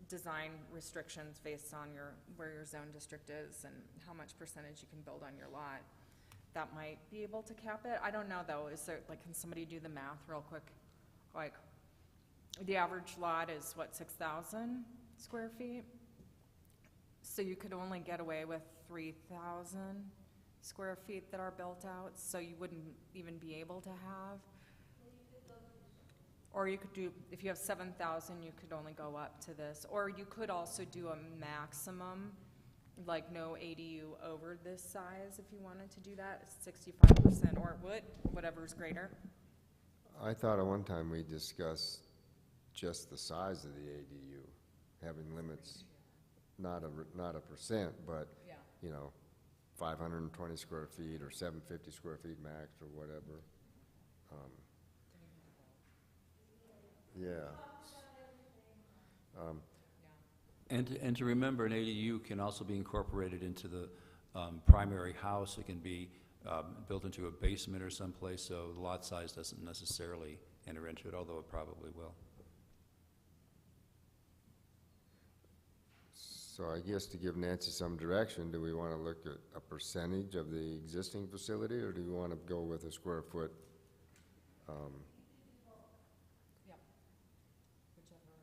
design restrictions based on where your zone district is and how much percentage you can build on your lot, that might be able to cap it. I don't know though, is there, like, can somebody do the math real quick? Like, the average lot is what, 6,000 square feet? So you could only get away with 3,000 square feet that are built out, so you wouldn't even be able to have. Or you could do, if you have 7,000, you could only go up to this. Or you could also do a maximum, like no ADU over this size if you wanted to do that, 65%, or whatever's greater. I thought at one time we discussed just the size of the ADU, having limits, not a percent, but, Yeah. you know, 520 square feet or 750 square feet max or whatever. Yeah. And to remember, an ADU can also be incorporated into the primary house. It can be built into a basement or someplace, so the lot size doesn't necessarily enter into it, although it probably will. So I guess to give Nancy some direction, do we want to look at a percentage of the existing facility, or do we want to go with a square foot? Yep. Whichever.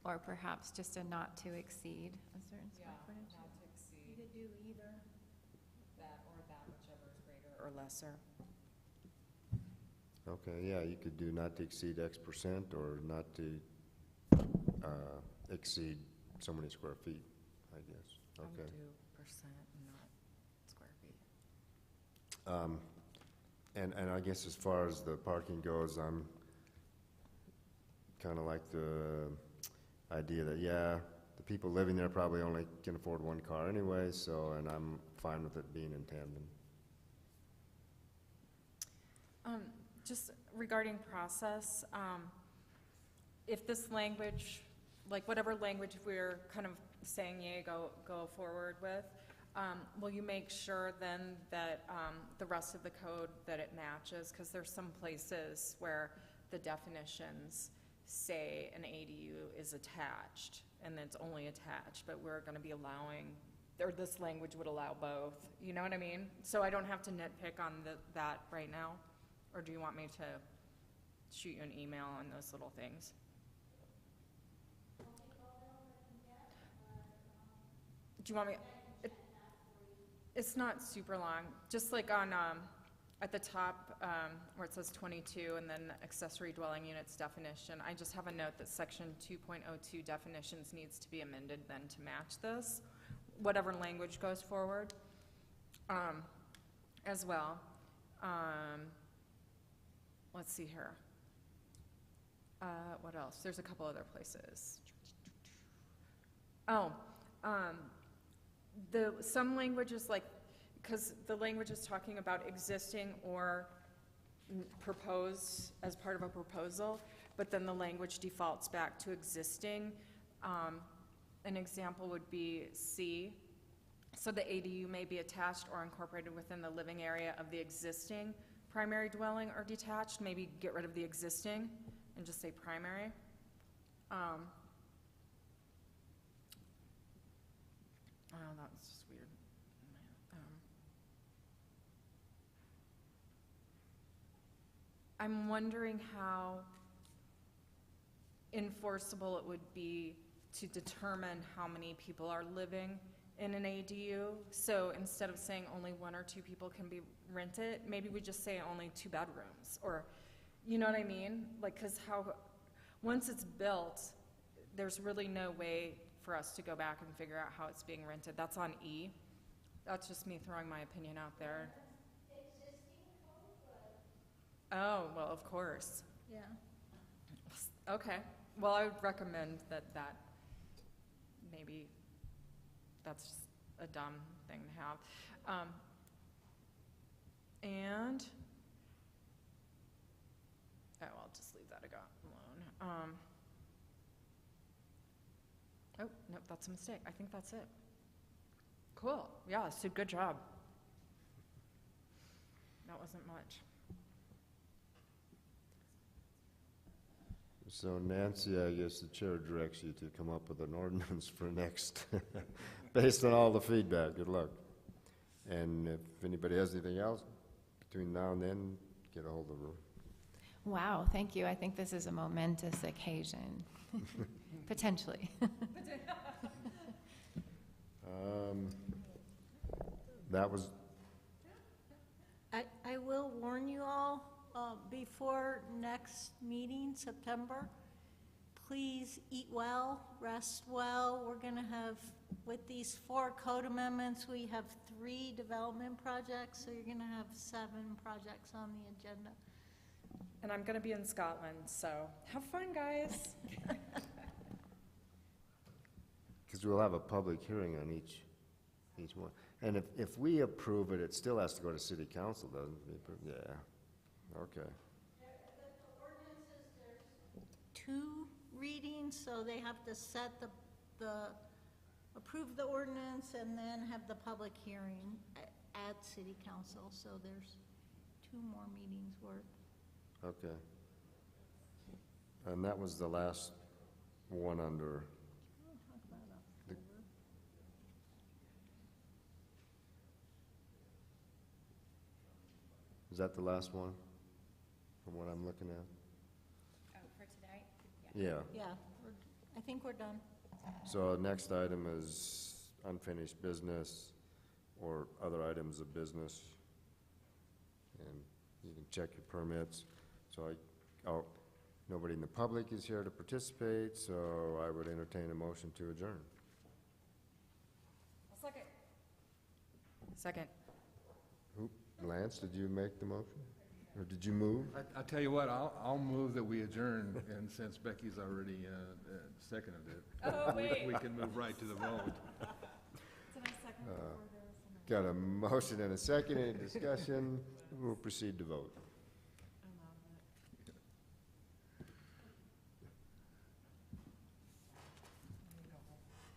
Or perhaps just a not to exceed a certain square footage? Not to exceed You could do either. that, or that, whichever is greater or lesser. Okay, yeah, you could do not to exceed X percent or not to exceed so many square feet, I guess. I would Okay. do percent and not square feet. And I guess as far as the parking goes, I'm kind of like the idea that, yeah, the people living there probably only can afford one car anyway, so, and I'm fine with it being in tandem. Just regarding process, if this language, like whatever language we're kind of saying, yay, go forward with, will you make sure then that the rest of the code, that it matches? Because there's some places where the definitions say an ADU is attached, and it's only attached, but we're going to be allowing, or this language would allow both. You know what I mean? So I don't have to nitpick on that right now? Or do you want me to shoot you an email on those little things? Do you want me? It's not super long. Just like on at the top where it says 22 and then accessory dwelling units definition, I just have a note that section 2.02 definitions needs to be amended then to match this, whatever language goes forward as well. Let's see here. What else? There's a couple other places. Oh, some languages, like, because the language is talking about existing or propose as part of a proposal, but then the language defaults back to existing. An example would be C. So the ADU may be attached or incorporated within the living area of the existing primary dwelling or detached. Maybe get rid of the existing and just say primary. Oh, that's just weird. I'm wondering how enforceable it would be to determine how many people are living in an ADU. So instead of saying only 1 or 2 people can rent it, maybe we just say only 2 bedrooms, or, you know what I mean? Like, cause once it's built, there's really no way for us to go back and figure out how it's being rented. That's on E. That's just me throwing my opinion out there. Oh, well, of course. Yeah. Okay, well, I would recommend that maybe that's just a dumb thing to have. And, oh, I'll just leave that alone. Oh, nope, that's a mistake. I think that's it. Cool, yeah, so good job. That wasn't much. So Nancy, I guess the chair directs you to come up with an ordinance for next, based on all the feedback. Good luck. And if anybody has anything else, between now and then, get a hold of her. Wow, thank you. I think this is a momentous occasion, potentially. That was, I will warn you all, before next meeting, September, please eat well, rest well. We're gonna have, with these 4 code amendments, we have 3 development projects, so you're gonna have 7 projects on the agenda. And I'm gonna be in Scotland, so have fun, guys. because we'll have a public hearing on each one. And if we approve it, it still has to go to city council, doesn't it? Yeah, okay. The ordinances, there's 2 readings, so they have to set approve the ordinance and then have the public hearing at city council, so there's 2 more meetings worth. Okay. And that was the last one under, is that the last one, from what I'm looking at? Oh, for today? Yeah. Yeah, I think we're done. So next item is unfinished business or other items of business. And you can check your permits. So nobody in the public is here to participate, so I would entertain a motion to adjourn. Second. Lance, did you make the motion? Or did you move? I'll tell you what, I'll move that we adjourn, and since Becky's already seconded it. Oh, wait. We can move right to the vote. Got a motion and a second, any discussion? We'll proceed to vote.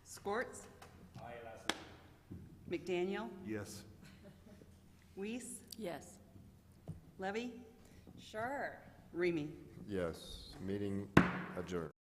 Scorts? McDaniel? Yes. Weiss? Yes. Levy? Sure. Remy? Yes, meeting adjourned.